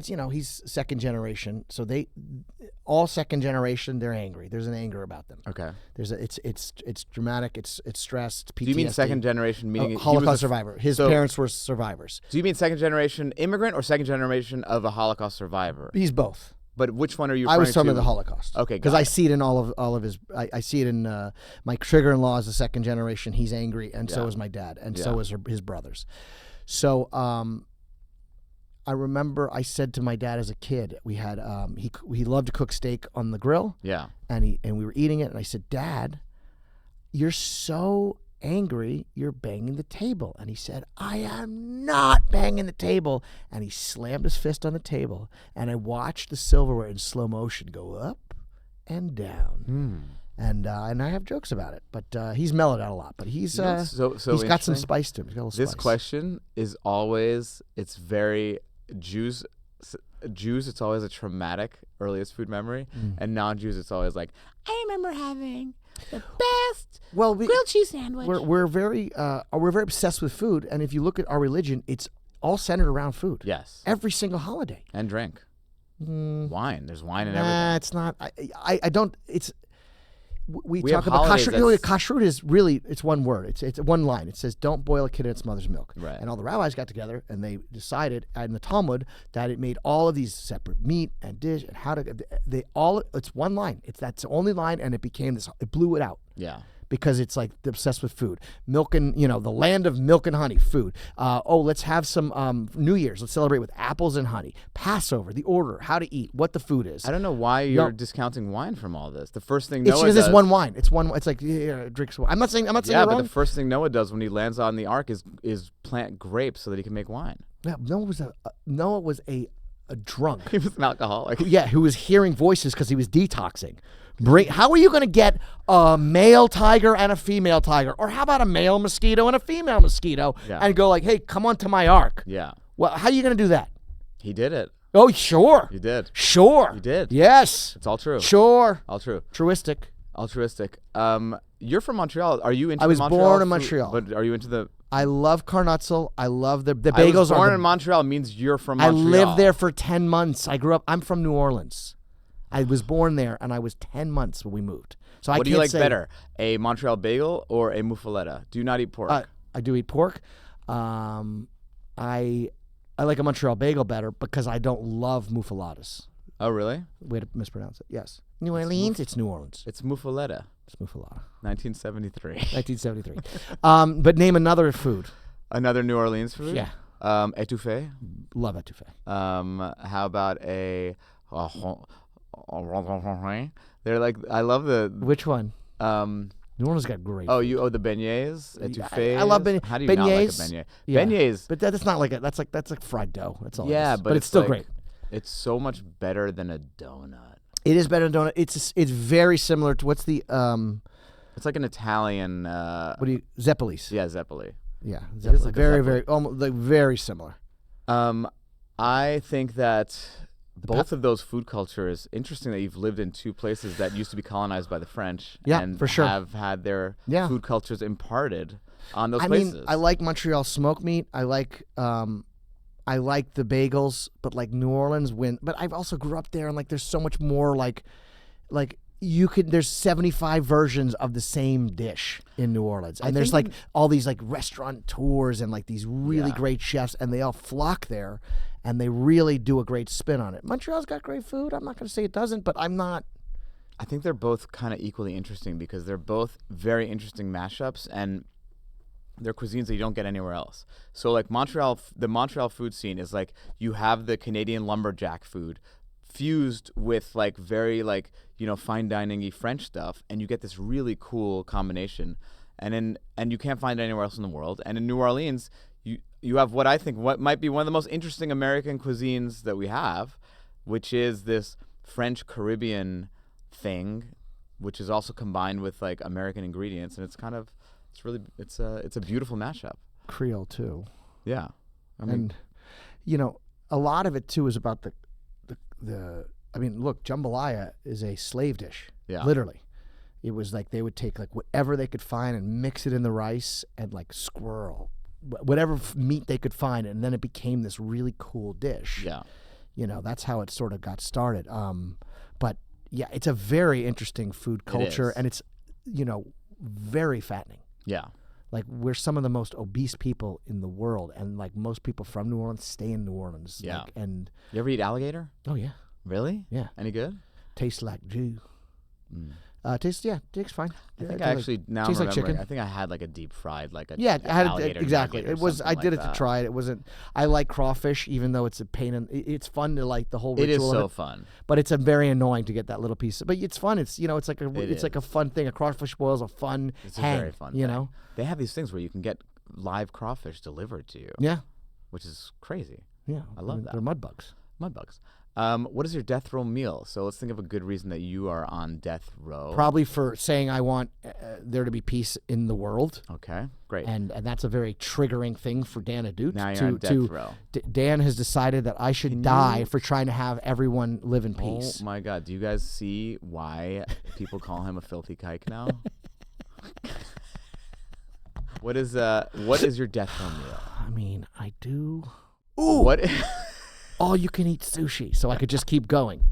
S2: he's second generation. So all second generation, they're angry. There's an anger about them.
S1: Okay.
S2: It's dramatic. It's stress. It's PTSD.
S1: Do you mean second generation meaning
S2: Holocaust survivor? His parents were survivors.
S1: Do you mean second generation immigrant or second generation of a Holocaust survivor?
S2: He's both.
S1: But which one are you referring to?
S2: I was talking about the Holocaust.
S1: Okay,
S2: because I see it in all of his. I see it in my trigger-in-law is a second generation. He's angry, and so is my dad, and so is his brothers. So I remember I said to my dad as a kid, we had he loved to cook steak on the grill.
S1: Yeah.
S2: And we were eating it, and I said, Dad, you're so angry, you're banging the table. And he said, I am not banging the table. And he slammed his fist on the table, and I watched the silverware in slow motion go up and down. And I have jokes about it, but he's mellowed out a lot. But he's he's got some spice to him. He's got a little
S1: This
S2: spice.
S1: question is always, it's very Jews. Jews, it's always a traumatic earliest food memory, and non-Jews, it's always like, I remember having the best grilled cheese sandwich.
S2: We're very obsessed with food, and if you look at our religion, it's all centered around food.
S1: Yes.
S2: Every single holiday.
S1: And drink. Wine. There's wine in everything.
S2: It's not. I don't. It's. We
S1: have
S2: talk about
S1: holidays
S2: kashrut. You know, kashrut is really, it's one word. It's one line. It says, don't boil a kid in its mother's milk.
S1: Right.
S2: And all the rabbis got together and they decided in the Talmud that it made all of these separate meat and dish and how to, it's one line. That's the only line, and it became this, it blew it out.
S1: Yeah.
S2: Because it's like they're obsessed with food. Milk and, the land of milk and honey, food. Let's have some New Year's. Let's celebrate with apples and honey. Passover, the order, how to eat, what the food is.
S1: I don't know why you're discounting wine from all this. The first thing Noah
S2: It's because
S1: does,
S2: it's one wine. It's like, drinks wine. I'm not saying
S1: yeah,
S2: you're
S1: but
S2: wrong.
S1: the first thing Noah does when he lands on the ark is plant grapes so that he can make wine.
S2: Yeah, Noah was a drunk.
S1: He was an alcoholic.
S2: Yeah, who was hearing voices because he was detoxing. How are you going to get a male tiger and a female tiger? Or how about a male mosquito and a female mosquito?
S1: Yeah.
S2: And go like, hey, come on to my ark.
S1: Yeah.
S2: Well, how are you going to do that?
S1: He did it.
S2: Oh, sure.
S1: You did.
S2: Sure.
S1: You did.
S2: Yes.
S1: It's all true.
S2: Sure.
S1: All true.
S2: Truistic.
S1: Altruistic. You're from Montreal. Are you into
S2: I was
S1: Montreal
S2: born in
S1: food?
S2: Montreal.
S1: But are you into the...
S2: I love Carnutzel. I love the bagels.
S1: I was born in Montreal means you're from Montreal.
S2: I lived there for 10 months. I'm from New Orleans. I was born there, and I was 10 months when we moved. So
S1: what do you like better, a Montreal bagel or a muffaletta? Do you not eat pork?
S2: I do eat pork. I like a Montreal bagel better because I don't love muffalettas.
S1: Oh, really?
S2: Way to mispronounce it. Yes. New Orleans? It's New Orleans.
S1: It's muffaletta.
S2: It's muffaletta.
S1: 1973.
S2: 1973. But name another food.
S1: Another New Orleans food?
S2: Yeah.
S1: Etouffee?
S2: Love etouffee.
S1: How about a... They're like, I love the...
S2: Which one? New Orleans got great.
S1: Oh, the beignets, etouffee.
S2: I love beignets.
S1: How do you not like a beignet?
S2: Yeah.
S1: Beignets,
S2: but that's not like that's like fried dough. That's all.
S1: yeah,
S2: it is.
S1: but
S2: it's still
S1: like,
S2: great.
S1: It's so much better than a donut.
S2: It is better than donut. It's very similar to what's the
S1: It's like an Italian.
S2: Zeppelis?
S1: Yeah, zeppoli.
S2: Yeah,
S1: is like a
S2: very
S1: zeppoli.
S2: very almost like very similar.
S1: I think that both of those food cultures. Interesting that you've lived in two places that used to be colonized by the French.
S2: Yeah,
S1: and
S2: for sure.
S1: Have had their food cultures imparted on those
S2: I
S1: places.
S2: mean, I like Montreal smoked meat. I like the bagels, but like New Orleans but I've also grew up there, and like there's so much more like there's 75 versions of the same dish in New Orleans, and there's like all these like restaurant tours and like these really great chefs, and they all flock there, and they really do a great spin on it. Montreal's got great food. I'm not going to say it doesn't, but I'm not.
S1: I think they're both kind of equally interesting because they're both very interesting mashups, and they're cuisines that you don't get anywhere else. So like the Montreal food scene is like you have the Canadian lumberjack food fused with like very like, fine dining-y French stuff, and you get this really cool combination. And you can't find it anywhere else in the world. And in New Orleans, you have what might be one of the most interesting American cuisines that we have, which is this French Caribbean thing, which is also combined with like American ingredients, and it's a beautiful mashup.
S2: Creole too.
S1: Yeah, I mean,
S2: and a lot of it too is about the look, jambalaya is a slave dish.
S1: Yeah,
S2: literally. It was like they would take like whatever they could find and mix it in the rice and like squirrel, whatever meat they could find, and then it became this really cool dish.
S1: Yeah,
S2: that's how it sort of got started. But yeah, it's a very interesting food culture, and it's very fattening.
S1: Yeah.
S2: Like we're some of the most obese people in the world, and like most people from New Orleans stay in New Orleans.
S1: Yeah.
S2: And
S1: you ever eat alligator?
S2: Oh yeah.
S1: Really?
S2: Yeah.
S1: Any good?
S2: Tastes like Jew. Tastes fine.
S1: I think I actually now
S2: tastes like
S1: remembering.
S2: chicken.
S1: I think I had like a deep fried I
S2: had
S1: alligator
S2: exactly.
S1: nugget or
S2: It was. I
S1: something
S2: did
S1: like
S2: it to
S1: that.
S2: try it. It wasn't. I like crawfish, even though it's a pain and it's fun to like the whole ritual.
S1: It is so
S2: of it,
S1: fun.
S2: but it's a very annoying to get that little piece. But it's fun. It's like a fun thing. A crawfish boil is a fun.
S1: It's
S2: hang,
S1: a very fun. thing. They have these things where you can get live crawfish delivered to you.
S2: Yeah.
S1: Which is crazy.
S2: Yeah.
S1: I love that.
S2: They're mud bugs.
S1: Mud bugs. What is your death row meal? So let's think of a good reason that you are on death row.
S2: Probably for saying I want there to be peace in the world.
S1: Okay, great.
S2: And that's a very triggering thing for Dan Adut.
S1: Now you're on death row.
S2: Dan has decided that I should die for trying to have everyone live in peace.
S1: Oh my God! Do you guys see why people call him a filthy kike now? What is your death row meal?
S2: I mean, I do.
S1: Ooh. What?
S2: All you can eat sushi, so I could just keep going.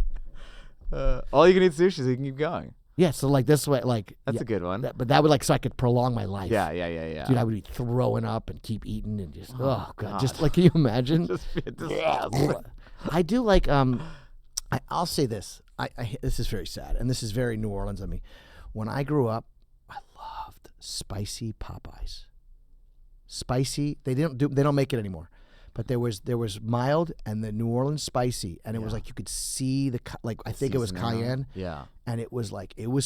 S1: All you can eat sushi, so you can keep going.
S2: Yeah, so like this way, like
S1: that's a good one.
S2: But that would like so I could prolong my life.
S1: Yeah.
S2: Dude, I would be throwing up and keep eating and just oh God, just like can you imagine? I do like I'll say this. I this is very sad and this is very New Orleans of me. When I grew up, I loved spicy Popeyes. Spicy, they don't make it anymore. But there was mild and the New Orleans spicy, and it was like you could see I think it was cayenne.
S1: Yeah.
S2: And it was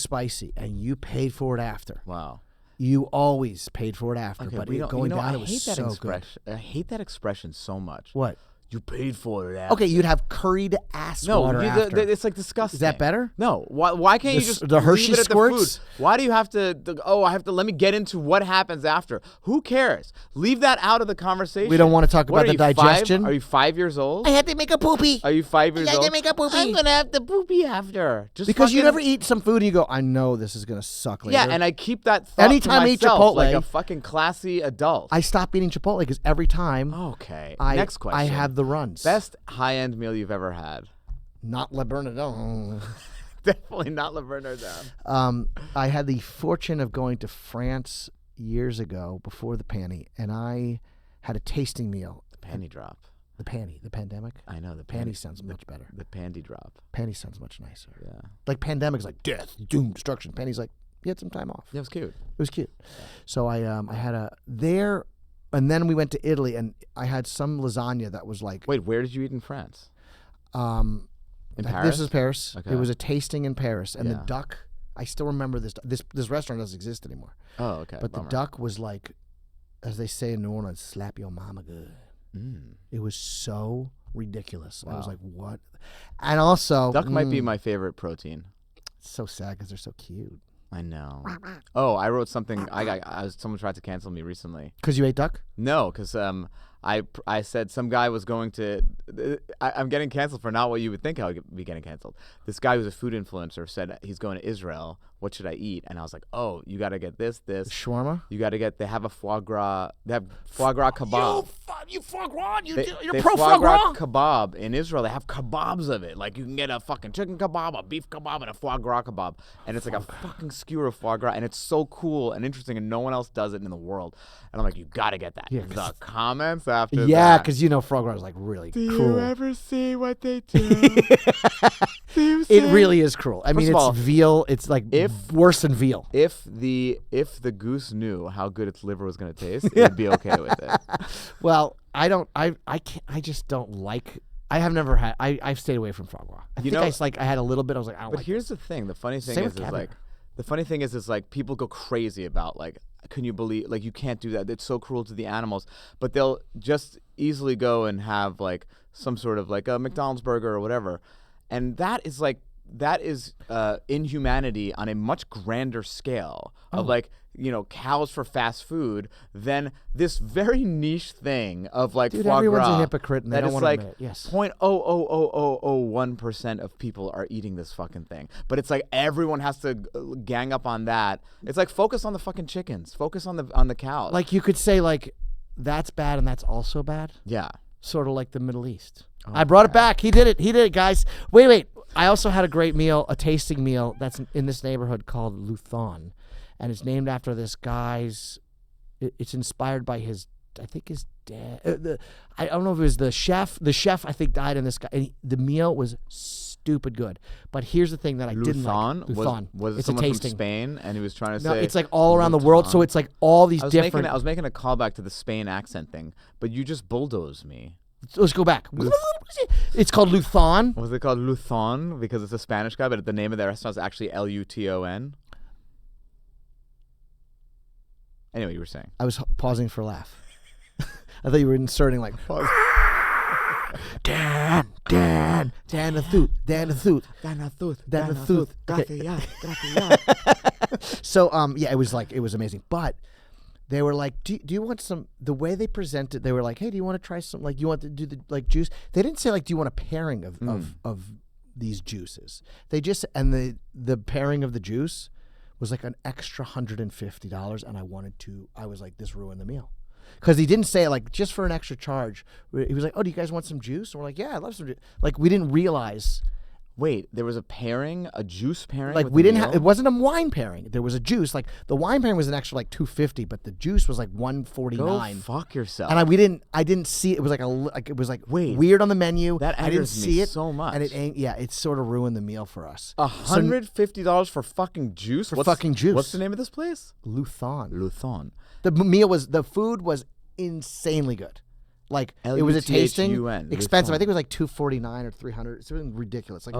S2: spicy, and you paid for it after.
S1: Wow.
S2: You always paid for it after,
S1: Okay,
S2: but
S1: going down,
S2: it was so good.
S1: I hate that expression so much.
S2: What?
S1: You paid for it after.
S2: Okay, you'd have curried ass water after.
S1: It's like disgusting.
S2: Is that better?
S1: No. Why can't you just
S2: the Hershey
S1: leave it at
S2: squirts?
S1: the food? Why do you have to? Let me get into what happens after. Who cares? Leave that out of the conversation.
S2: We don't want to talk about the digestion.
S1: Are you 5 years old?
S2: I had to make a poopy.
S1: Are you 5 years old?
S2: I had to make a poopy.
S1: I'm gonna have to poopy after. Just
S2: because you never eat some food and you go, I know this is gonna suck later.
S1: Yeah, and I keep that thought
S2: anytime
S1: to
S2: I eat
S1: myself,
S2: Chipotle,
S1: like a fucking classy adult.
S2: I stop eating Chipotle because every time.
S1: Okay.
S2: Next
S1: question.
S2: I have the runs.
S1: Best high-end meal you've ever had?
S2: Not Le Bernardin.
S1: Definitely not Le Bernardin.
S2: I had the fortune of going to France years ago before the panty, and I had a tasting meal.
S1: The panty drop.
S2: The pandemic.
S1: I know the
S2: panty sounds much better.
S1: The panty drop.
S2: Panty sounds much nicer.
S1: Yeah.
S2: Like pandemic's like death, doom, destruction. Panty's like you had some time off.
S1: Yeah, it was cute.
S2: It was cute. Yeah. So I had a there. And then we went to Italy, and I had some lasagna that was like.
S1: Wait, where did you eat in France?
S2: In
S1: Paris?
S2: This is Paris.
S1: Okay.
S2: It was a tasting in Paris, and the duck. I still remember this. This restaurant doesn't exist anymore.
S1: Oh, okay.
S2: But
S1: Bummer.
S2: the duck was like, as they say in New Orleans, slap your mama good. It was so ridiculous. Wow. I was like, what? And also,
S1: duck might be my favorite protein.
S2: It's so sad because they're so cute.
S1: I know. Oh, I wrote something. Someone tried to cancel me recently.
S2: Because you ate duck?
S1: No, because I said some guy was going to. I'm getting canceled for not what you would think I would be getting canceled. This guy who's a food influencer said he's going to Israel. What should I eat? And I was like, oh, you got to get this.
S2: Shawarma?
S1: You got to get. They have a foie gras. They have foie gras kebab.
S2: You foie gras? You're
S1: they
S2: pro
S1: foie
S2: foie
S1: gras
S2: gras?
S1: kebab in Israel. They have kebabs of it. Like you can get a fucking chicken kebab, a beef kebab, and a foie gras kebab. And it's like a fucking skewer of foie gras. And it's so cool and interesting, and no one else does it in the world. And I'm like, you got to get that.
S2: Yeah,
S1: the comments after
S2: yeah,
S1: that.
S2: because foie gras is like really cruel.
S1: Do you ever see what they do?
S2: It really is cruel. I mean,
S1: it's
S2: veal. It's like worse than veal.
S1: If the goose knew how good its liver was going to taste, it would be okay with it.
S2: Well, I don't. I can't. I just don't like. I have never had. I've stayed away from foie gras. I had a little bit. I was like, I don't.
S1: But
S2: like
S1: here's the thing. The funny thing is like people go crazy about like, can you believe like you can't do that? It's so cruel to the animals. But they'll just easily go and have like some sort of like a McDonald's burger or whatever, and that is inhumanity on a much grander scale of like, cows for fast food than this very niche thing of like
S2: dude,
S1: foie
S2: everyone's
S1: gras.
S2: a hypocrite and they don't want to admit it. Yes.
S1: 0.00001% of people are eating this fucking thing. But it's like everyone has to gang up on that. It's like focus on the fucking chickens. Focus on the cows.
S2: Like you could say like that's bad and that's also bad.
S1: Yeah.
S2: Sort of like the Middle East. I brought it back. He did it, guys. Wait. I also had a great meal, a tasting meal that's in this neighborhood called Luthon. And it's named after this guy's. It's inspired by his dad. I don't know if it was the chef. The chef, I think, died in this guy. And the meal was stupid good. But here's the thing that I didn't like. Luthon.
S1: Was it
S2: it's
S1: someone
S2: a
S1: from
S2: tasting.
S1: Spain? And he was trying to say.
S2: No, it's like all around the world. So it's like all these different.
S1: I was making a callback to the Spain accent thing, but you just bulldozed me.
S2: Let's go back. It's called Luthon.
S1: Was it called Luthon because it's a Spanish guy, but the name of the restaurant is actually Luton? Anyway, you were saying.
S2: I was pausing for a laugh. I thought you were inserting like.
S1: Pause.
S2: Dan. Dan the Thoot, Dan the Thoot. So yeah, it was amazing. But they were like, do you want some? The way they presented, they were like, hey, do you want to try some? Like, you want to do the juice? They didn't say like, do you want a pairing of these juices? They just the pairing of the juice was like an extra $150, and I was like, this ruined the meal. Because he didn't say it like just for an extra charge. He was like, "Oh, do you guys want some juice?" And we're like, "Yeah, I'd love some juice." Like we didn't realize.
S1: Wait, there was a juice pairing.
S2: Like
S1: with
S2: we
S1: the
S2: didn't
S1: meal?
S2: have. It wasn't a wine pairing. There was a juice. Like the wine pairing was an extra like $250, but the juice was like $149.
S1: Go fuck yourself.
S2: And I didn't see it. It was
S1: Wait,
S2: weird on the menu.
S1: That
S2: I didn't
S1: angers
S2: see
S1: me
S2: it
S1: so much.
S2: and it sort of ruined the meal for us.
S1: $150 for fucking juice.
S2: Fucking juice.
S1: What's the name of this place?
S2: Luthon. The food was insanely good. Like it was a tasting expensive. I think it was like $249 or $300. It's really ridiculous. Like,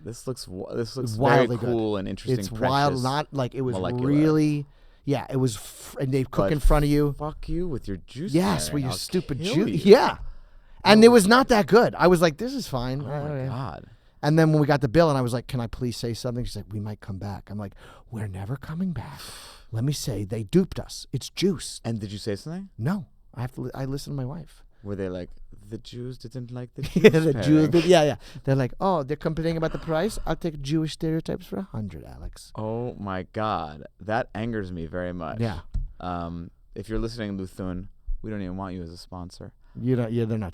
S1: this looks very
S2: wildly
S1: cool
S2: good.
S1: and interesting.
S2: It's
S1: precious,
S2: wild, not like it was
S1: molecular.
S2: really. Yeah, it was, and they cook in front of you.
S1: Fuck you with your juice.
S2: Yes,
S1: pairing.
S2: with your
S1: I'll
S2: stupid
S1: kill
S2: juice.
S1: you.
S2: Yeah, and it was not that good. I was like, this is fine.
S1: Oh my god.
S2: And then when we got the bill, and I was like, can I please say something? She's like, we might come back. I'm like, we're never coming back. Let me say, they duped us. It's juice.
S1: And did you say something?
S2: No, I have to. I listen to my wife.
S1: Were they like, the Jews didn't like the
S2: Yeah,
S1: Jews?
S2: the Jews did. Yeah. They're like, oh, they're complaining about the price. I'll take Jewish stereotypes for $100, Alex.
S1: Oh my god, that angers me very much.
S2: Yeah.
S1: If you're listening, Luthun, we don't even want you as a sponsor.
S2: You don't. Yeah, they're not.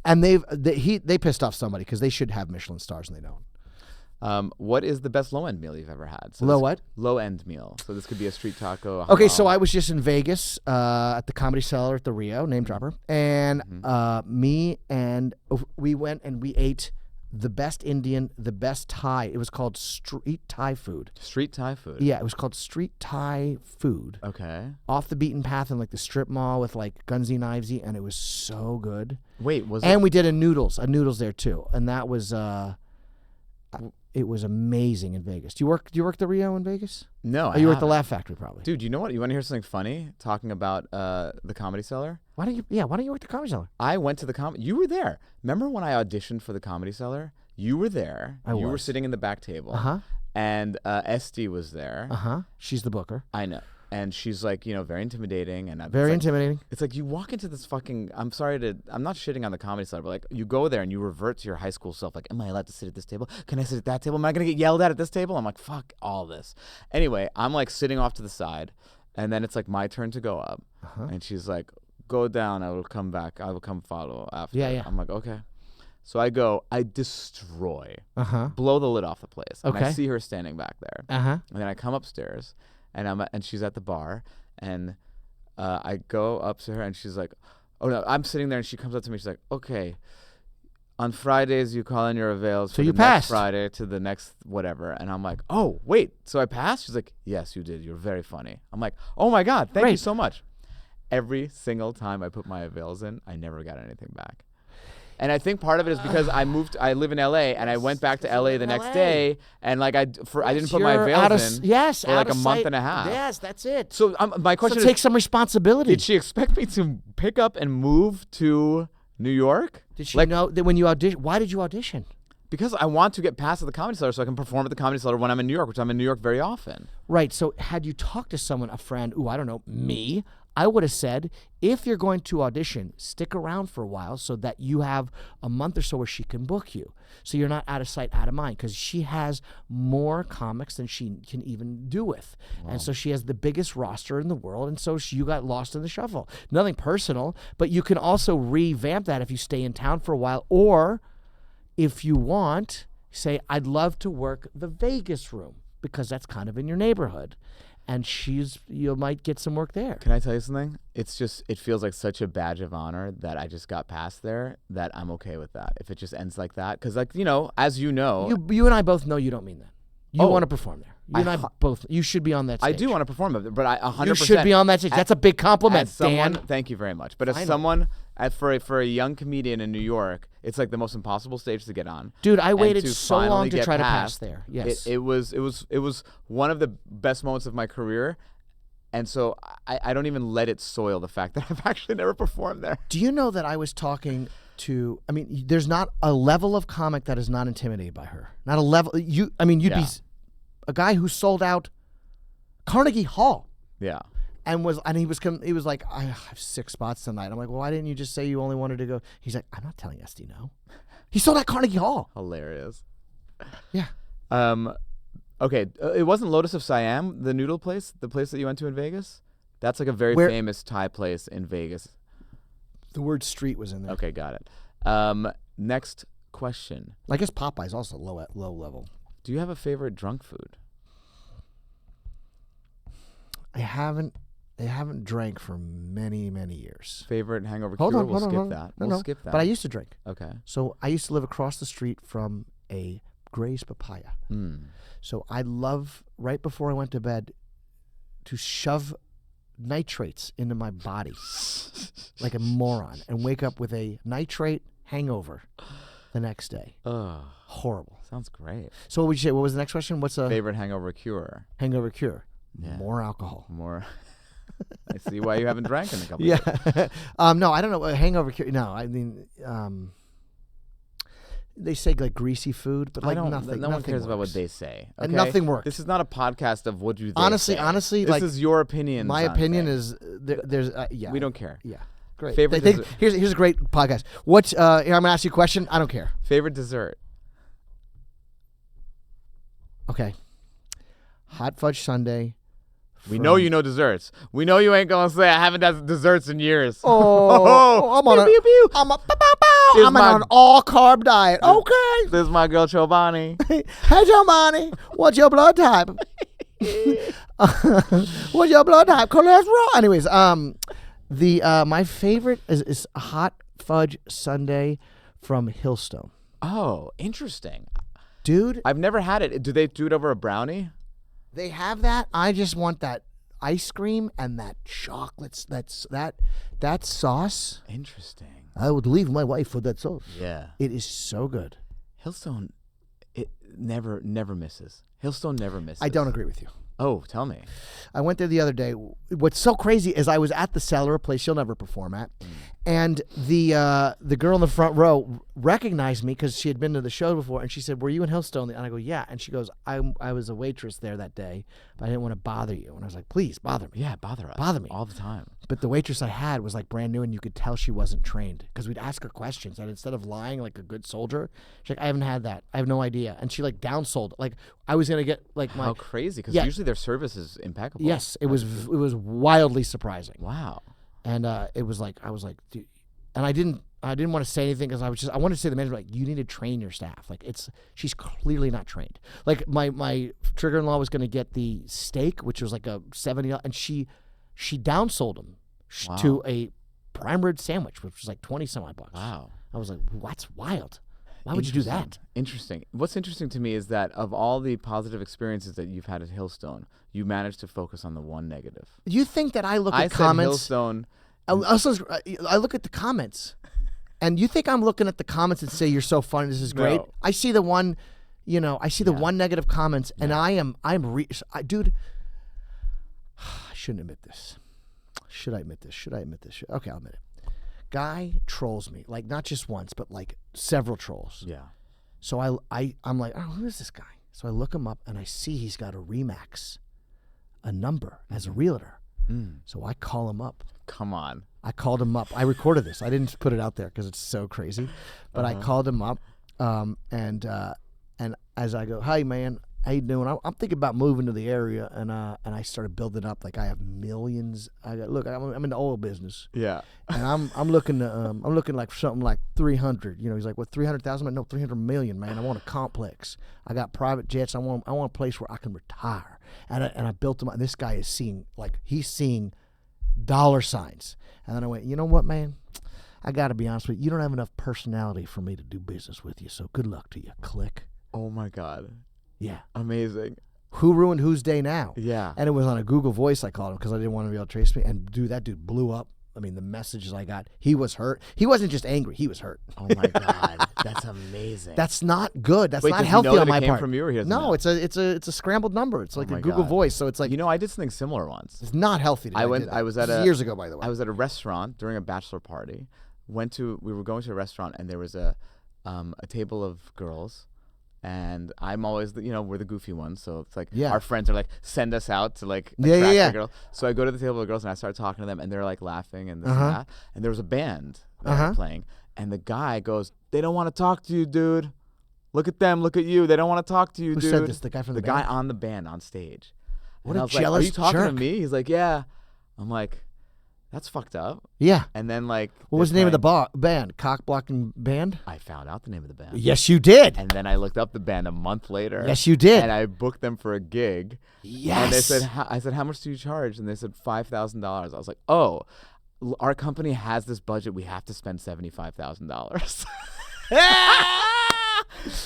S2: And they pissed off somebody because they should have Michelin stars and they don't.
S1: What is the best low-end meal you've ever had? So
S2: what?
S1: Low-end meal. So this could be a street taco.
S2: Okay, so I was just in Vegas at the Comedy Cellar at the Rio, name dropper, and we went and we ate the best Indian, the best Thai. It was called street Thai food.
S1: Street Thai food?
S2: Yeah, it was called street Thai food.
S1: Okay.
S2: Off the beaten path in like the strip mall with like gunsy knivesy, and it was so good.
S1: Wait,
S2: And we did a noodles there too, and that was it was amazing in Vegas. Do you work the Rio in Vegas?
S1: No,
S2: you work the Laugh Factory probably.
S1: Dude, you know what? You want to hear something funny? Talking about the Comedy Cellar.
S2: Why don't you work the Comedy Cellar?
S1: I went to the comedy. You were there. Remember when I auditioned for the Comedy Cellar? You were there. You were sitting in the back table. And Esty was there.
S2: She's the booker.
S1: I know. And she's like, very intimidating. And
S2: very intimidating.
S1: It's like you walk into this fucking, I'm not shitting on the Comedy Cellar, but like you go there and you revert to your high school self. Like, am I allowed to sit at this table? Can I sit at that table? Am I going to get yelled at this table? I'm like, fuck all this. Anyway, I'm like sitting off to the side. And then it's like my turn to go up. And she's like, go down. I will come back. I will come follow after.
S2: Yeah.
S1: I'm like, okay. So I go, I destroy, blow the lid off the place. And I see her standing back there. And then I come upstairs. And she's at the bar, and I go up to her, and she's like, "Oh no!" I'm sitting there, and she comes up to me. She's like, "Okay, on Fridays you call in your avails.
S2: So you
S1: next
S2: passed
S1: Friday to the next whatever." And I'm like, "Oh wait, so I passed?" She's like, "Yes, you did. You're very funny." I'm like, "Oh my god, thank you so much." Every single time I put my avails in, I never got anything back. And I think part of it is because I live in LA, and I went back to LA the next day, and like I didn't put my avails in for like a month and a half.
S2: Yes, that's it.
S1: So my question is,
S2: take some responsibility.
S1: Did she expect me to pick up and move to New York?
S2: Did she know that when you audition? Why did you audition?
S1: Because I want to get past at the Comedy Cellar so I can perform at the Comedy Cellar when I'm in New York, which I'm in New York very often.
S2: Right. So had you talked to someone, a friend, I don't know, me, I would have said, if you're going to audition, stick around for a while so that you have a month or so where she can book you. So you're not out of sight, out of mind, because she has more comics than she can even do with. Wow. And so she has the biggest roster in the world, and so you got lost in the shuffle. Nothing personal, but you can also revamp that if you stay in town for a while, or if you want, say, I'd love to work the Vegas room, because that's kind of in your neighborhood. And you might get some work there.
S1: Can I tell you something? It feels like such a badge of honor that I just got past there, that I'm okay with that. If it just ends like that. Because as you know.
S2: You and I both know you don't mean that. You want to perform there. You and I both. You should be on that stage.
S1: I do want to perform it, but I 100%.
S2: You should be on that stage. That's a big compliment, Dan.
S1: Thank you very much. But as someone, for a young comedian in New York, it's like the most impossible stage to get on.
S2: Dude, I waited so long to try to pass there. Yes,
S1: it was one of the best moments of my career, and so I don't even let it soil the fact that I've actually never performed there.
S2: Do you know that I was talking to. I mean, there's not a level of comic that is not intimidated by her. Not a level. You'd be a guy who sold out Carnegie Hall.
S1: Yeah.
S2: And he was like, I have 6 spots tonight. I'm like, well, why didn't you just say you only wanted to go? He's like, I'm not telling Esty no. He sold out Carnegie Hall.
S1: Hilarious.
S2: Yeah.
S1: Okay, it wasn't Lotus of Siam, the noodle place, the place that you went to in Vegas? That's like a very famous Thai place in Vegas.
S2: The word street was in there.
S1: Okay, got it. Next question.
S2: I guess Popeye's also low level.
S1: Do you have a favorite drunk food?
S2: I haven't drank for many, many years.
S1: Favorite hangover cure? We'll skip that. We'll skip that.
S2: But I used to drink.
S1: Okay.
S2: So I used to live across the street from a Gray's Papaya. So I love, right before I went to bed, to shove nitrates into my body like a moron and wake up with a nitrate hangover the next day. Horrible.
S1: Sounds great.
S2: So what would you say? What was the next question? What's a
S1: favorite hangover cure?
S2: Hangover cure.
S1: Yeah.
S2: More alcohol.
S1: More. I see why you haven't drank in a couple years.
S2: No, I don't know. A hangover cure. No, I mean, they say like greasy food, but like nothing.
S1: No one cares
S2: works.
S1: about what they say. Okay?
S2: And nothing works.
S1: This is not a podcast of what you.
S2: Honestly,
S1: this
S2: like,
S1: is your opinion.
S2: My opinion is there's yeah.
S1: We don't care.
S2: Yeah, great.
S1: Favorite
S2: dessert. Here's a great podcast. What's here? I'm gonna ask you a question. I don't care.
S1: Favorite dessert.
S2: Okay. Hot fudge sundae.
S1: We know you know desserts. We know you ain't gonna say I haven't had desserts in years.
S2: I'm on I'm on an all carb diet. Okay.
S1: This is my girl Chobani.
S2: Hey Chobani, what's your blood type? What's your blood type? Cholesterol. Anyways, my favorite is a hot fudge sundae from Hillstone.
S1: Oh, interesting.
S2: Dude,
S1: I've never had it. Do they do it over a brownie?
S2: They have that. I just want that ice cream and that chocolates. That sauce.
S1: Interesting.
S2: I would leave my wife for that sauce.
S1: Yeah.
S2: It is so good.
S1: Hillstone, it never misses. Hillstone never misses.
S2: I don't agree with you.
S1: Oh, tell me.
S2: I went there the other day. What's so crazy is I was at the Cellar, a place you'll never perform at, and the girl in the front row recognized me because she had been to the show before, and she said, "Were you in Hillstone?" And I go, "Yeah." And she goes, "I was a waitress there that day, but I didn't want to bother you." And I was like, "Please bother me."
S1: Yeah, bother us.
S2: Bother me
S1: all the time.
S2: But the waitress I had was like brand new, and you could tell she wasn't trained because we'd ask her questions, and instead of lying like a good soldier, she's like, "I haven't had that. I have no idea." And she like downsold. Like I was gonna get like my
S1: how crazy because usually their service is impeccable.
S2: Yes, it was wildly surprising.
S1: Wow.
S2: And it was like I was like, dude, and I didn't want to say anything because I wanted to say to the manager like, you need to train your staff. Like she's clearly not trained. Like my trigger-in-law was going to get the steak, which was like a $70, and she downsold him to a prime rib sandwich, which was like 20 some odd bucks.
S1: Wow.
S2: I was like, that's wild. Why would you do that?
S1: Interesting. What's interesting to me is that of all the positive experiences that you've had at Hillstone, you managed to focus on the one negative.
S2: You think that I look at
S1: said
S2: comments?
S1: Hillstone.
S2: I look at the comments, and you think I'm looking at the comments and say you're so funny, this is great?
S1: No.
S2: I see the one, the one negative comments, and dude. I shouldn't admit this. Should I admit this? Okay, I'll admit it. Guy trolls me, like not just once, but like several trolls.
S1: Yeah.
S2: So I'm like, oh, who is this guy? So I look him up and I see he's got a Remax, a number as a realtor. So I call him up.
S1: Come on.
S2: I called him up. I recorded this. I didn't put it out there because it's so crazy, but I called him up, and as I go, "Hey man, how you doing? I'm thinking about moving to the area," and I started building up like I have millions. I'm in the oil business.
S1: Yeah.
S2: And I'm looking like something like 300. He's like, what, 300,000? No, 300 million, man. I want a complex. I got private jets. I want a place where I can retire. And I built him. And this guy is seeing dollar signs. And then I went, you know what, man? I got to be honest with you. You don't have enough personality for me to do business with you. So good luck to you. Click.
S1: Oh my God.
S2: Yeah.
S1: Amazing.
S2: Who ruined whose day now?
S1: Yeah.
S2: And it was on a Google Voice. I called him because I didn't want to be able to trace me. And that dude blew up. I mean, the messages I got, he was hurt. He wasn't just angry. He was hurt.
S1: Oh my God. That's amazing.
S2: That's not good. That's
S1: Wait,
S2: not healthy on my
S1: part.
S2: part.
S1: From you or he doesn't
S2: no,
S1: know?
S2: it's a scrambled number. It's like a Google
S1: God.
S2: Voice. So it's like,
S1: I did something similar once.
S2: it's not healthy.
S1: I was at
S2: years ago, by the way.
S1: I was at a restaurant during a bachelor party we were going to a restaurant, and there was a table of girls. And I'm always, we're the goofy ones. So it's like our friends are like, send us out to like attract the girl. So I go to the table of girls and I start talking to them, and they're like laughing and this and that. And there was a band that playing, and the guy goes, "They don't want to talk to you, dude. Look at them. Look at you. They don't want to talk to you, dude."
S2: Who said this? The guy from the band?
S1: guy on the band on stage.
S2: What
S1: and
S2: a
S1: I was like,
S2: jealous
S1: "Are you talking
S2: jerk.
S1: to me?" He's like, "Yeah." I'm like, "That's fucked up."
S2: Yeah.
S1: And then like,
S2: What was the name of the band? Cock Blocking Band?
S1: I found out the name of the band.
S2: Yes, you did.
S1: And then I looked up the band a month later.
S2: Yes, you did.
S1: And I booked them for a gig.
S2: Yes.
S1: And they said, I said, "How much do you charge?" And they said $5,000. I was like, "Oh, our company has this budget. We have to spend $75,000."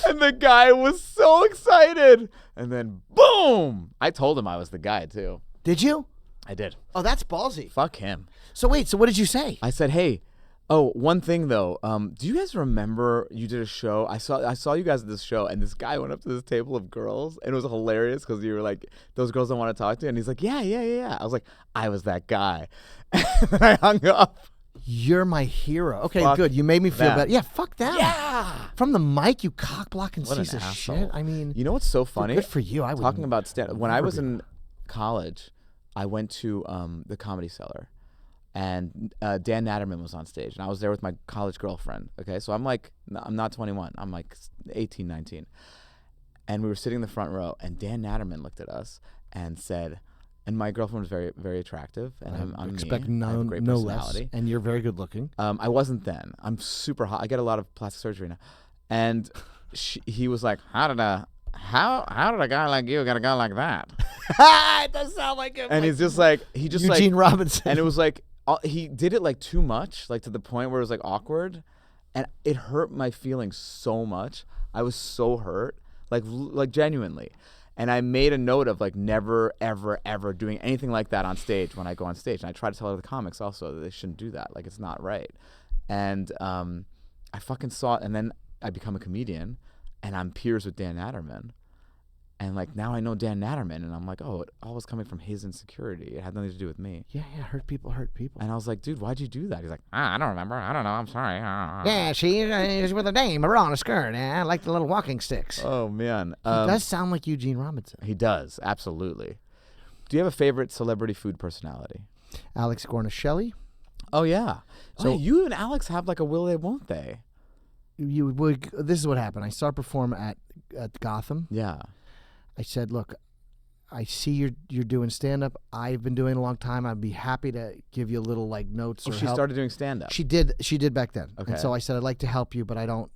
S1: And the guy was so excited. And then boom! I told him I was the guy too.
S2: Did you?
S1: I did.
S2: Oh, that's ballsy.
S1: Fuck him.
S2: So wait, so what did you say?
S1: I said, "Hey, one thing though. Do you guys remember you did a show? I saw you guys at this show, and this guy went up to this table of girls, and it was hilarious because you were like, those girls don't want to talk to you." And he's like, yeah. I was like, "I was that guy." And then I hung up.
S2: You're my hero. Okay,
S1: Fuck
S2: good. You made me feel
S1: that.
S2: better. Yeah, fuck that.
S1: Yeah.
S2: From the mic, you cock blocking
S1: What an
S2: piece of
S1: asshole.
S2: shit. I mean,
S1: You know what's so funny?
S2: good for you. I would
S1: Talking about when I
S2: never
S1: was
S2: be
S1: in college, I went to the Comedy Cellar, and Dan Natterman was on stage, and I was there with my college girlfriend. Okay, so I'm not 21. I'm like 18, 19. And we were sitting in the front row, and Dan Natterman looked at us and said, and my girlfriend was very, very attractive, and I'm
S2: expect
S1: me. I have a great
S2: no less.
S1: personality.
S2: And you're very good looking.
S1: I wasn't then. I'm super hot. I get a lot of plastic surgery now. And he was like, how did a guy like you get a guy like that?
S2: It does sound like him.
S1: And he's just like,
S2: Eugene Robinson.
S1: and it was like, he did it like too much, like to the point where it was like awkward, and it hurt my feelings so much. I was so hurt, like genuinely. And I made a note of like never, ever, ever doing anything like that on stage when I go on stage. And I try to tell other comics also that they shouldn't do that. Like, it's not right. And I fucking saw it. And then I become a comedian, and I'm peers with Dan Natterman. And like now I know Dan Natterman, and I'm like, oh, it all was coming from his insecurity. It had nothing to do with me.
S2: Yeah, hurt people hurt people.
S1: And I was like, dude, why'd you do that? He's like, I don't remember. I don't know. I'm sorry.
S2: Yeah, she's with a dame, a bra and a skirt. I like the little walking sticks.
S1: Oh, man.
S2: He does sound like Eugene Robinson.
S1: He does, absolutely. Do you have a favorite celebrity food personality?
S2: Alex Gornishelli.
S1: Oh, yeah.
S2: So-
S1: So you and Alex have like a will they, won't they?
S2: This is what happened. I saw her perform at Gotham.
S1: Yeah.
S2: I said, look, I see you're doing stand-up. I've been doing it a long time. I'd be happy to give you a little like notes or
S1: She
S2: help.
S1: started doing stand-up.
S2: She did back then.
S1: Okay.
S2: And so I said, I'd like to help you, but I don't.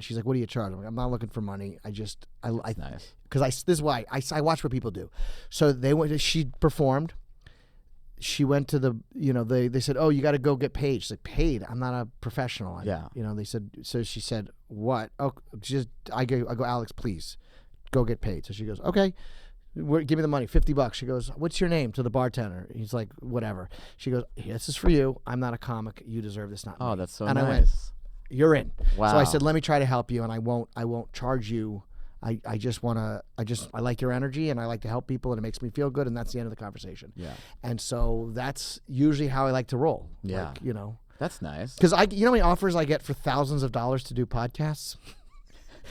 S2: She's like, what do you charge? I'm like, I'm not looking for money. I
S1: Nice.
S2: Because this is why I watch what people do. So she performed. She went to the, they said, oh, you got to go get paid. She's like, paid? I'm not a professional.
S1: Yeah.
S2: They said, so she said, what? Oh, I go, Alex, please go get paid. So she goes, okay, give me the money, $50. She goes, what's your name, to the bartender? He's like, whatever. She goes, this is for you. I'm not a comic. You deserve this, not me.
S1: Oh, that's so
S2: and
S1: nice.
S2: I went, you're in.
S1: Wow.
S2: So I said, let me try to help you, and I won't charge you. I like your energy, and I like to help people, and it makes me feel good, and that's the end of the conversation.
S1: Yeah.
S2: And so that's usually how I like to roll.
S1: Yeah.
S2: Like,
S1: That's nice.
S2: because how many offers I get for thousands of dollars to do podcasts?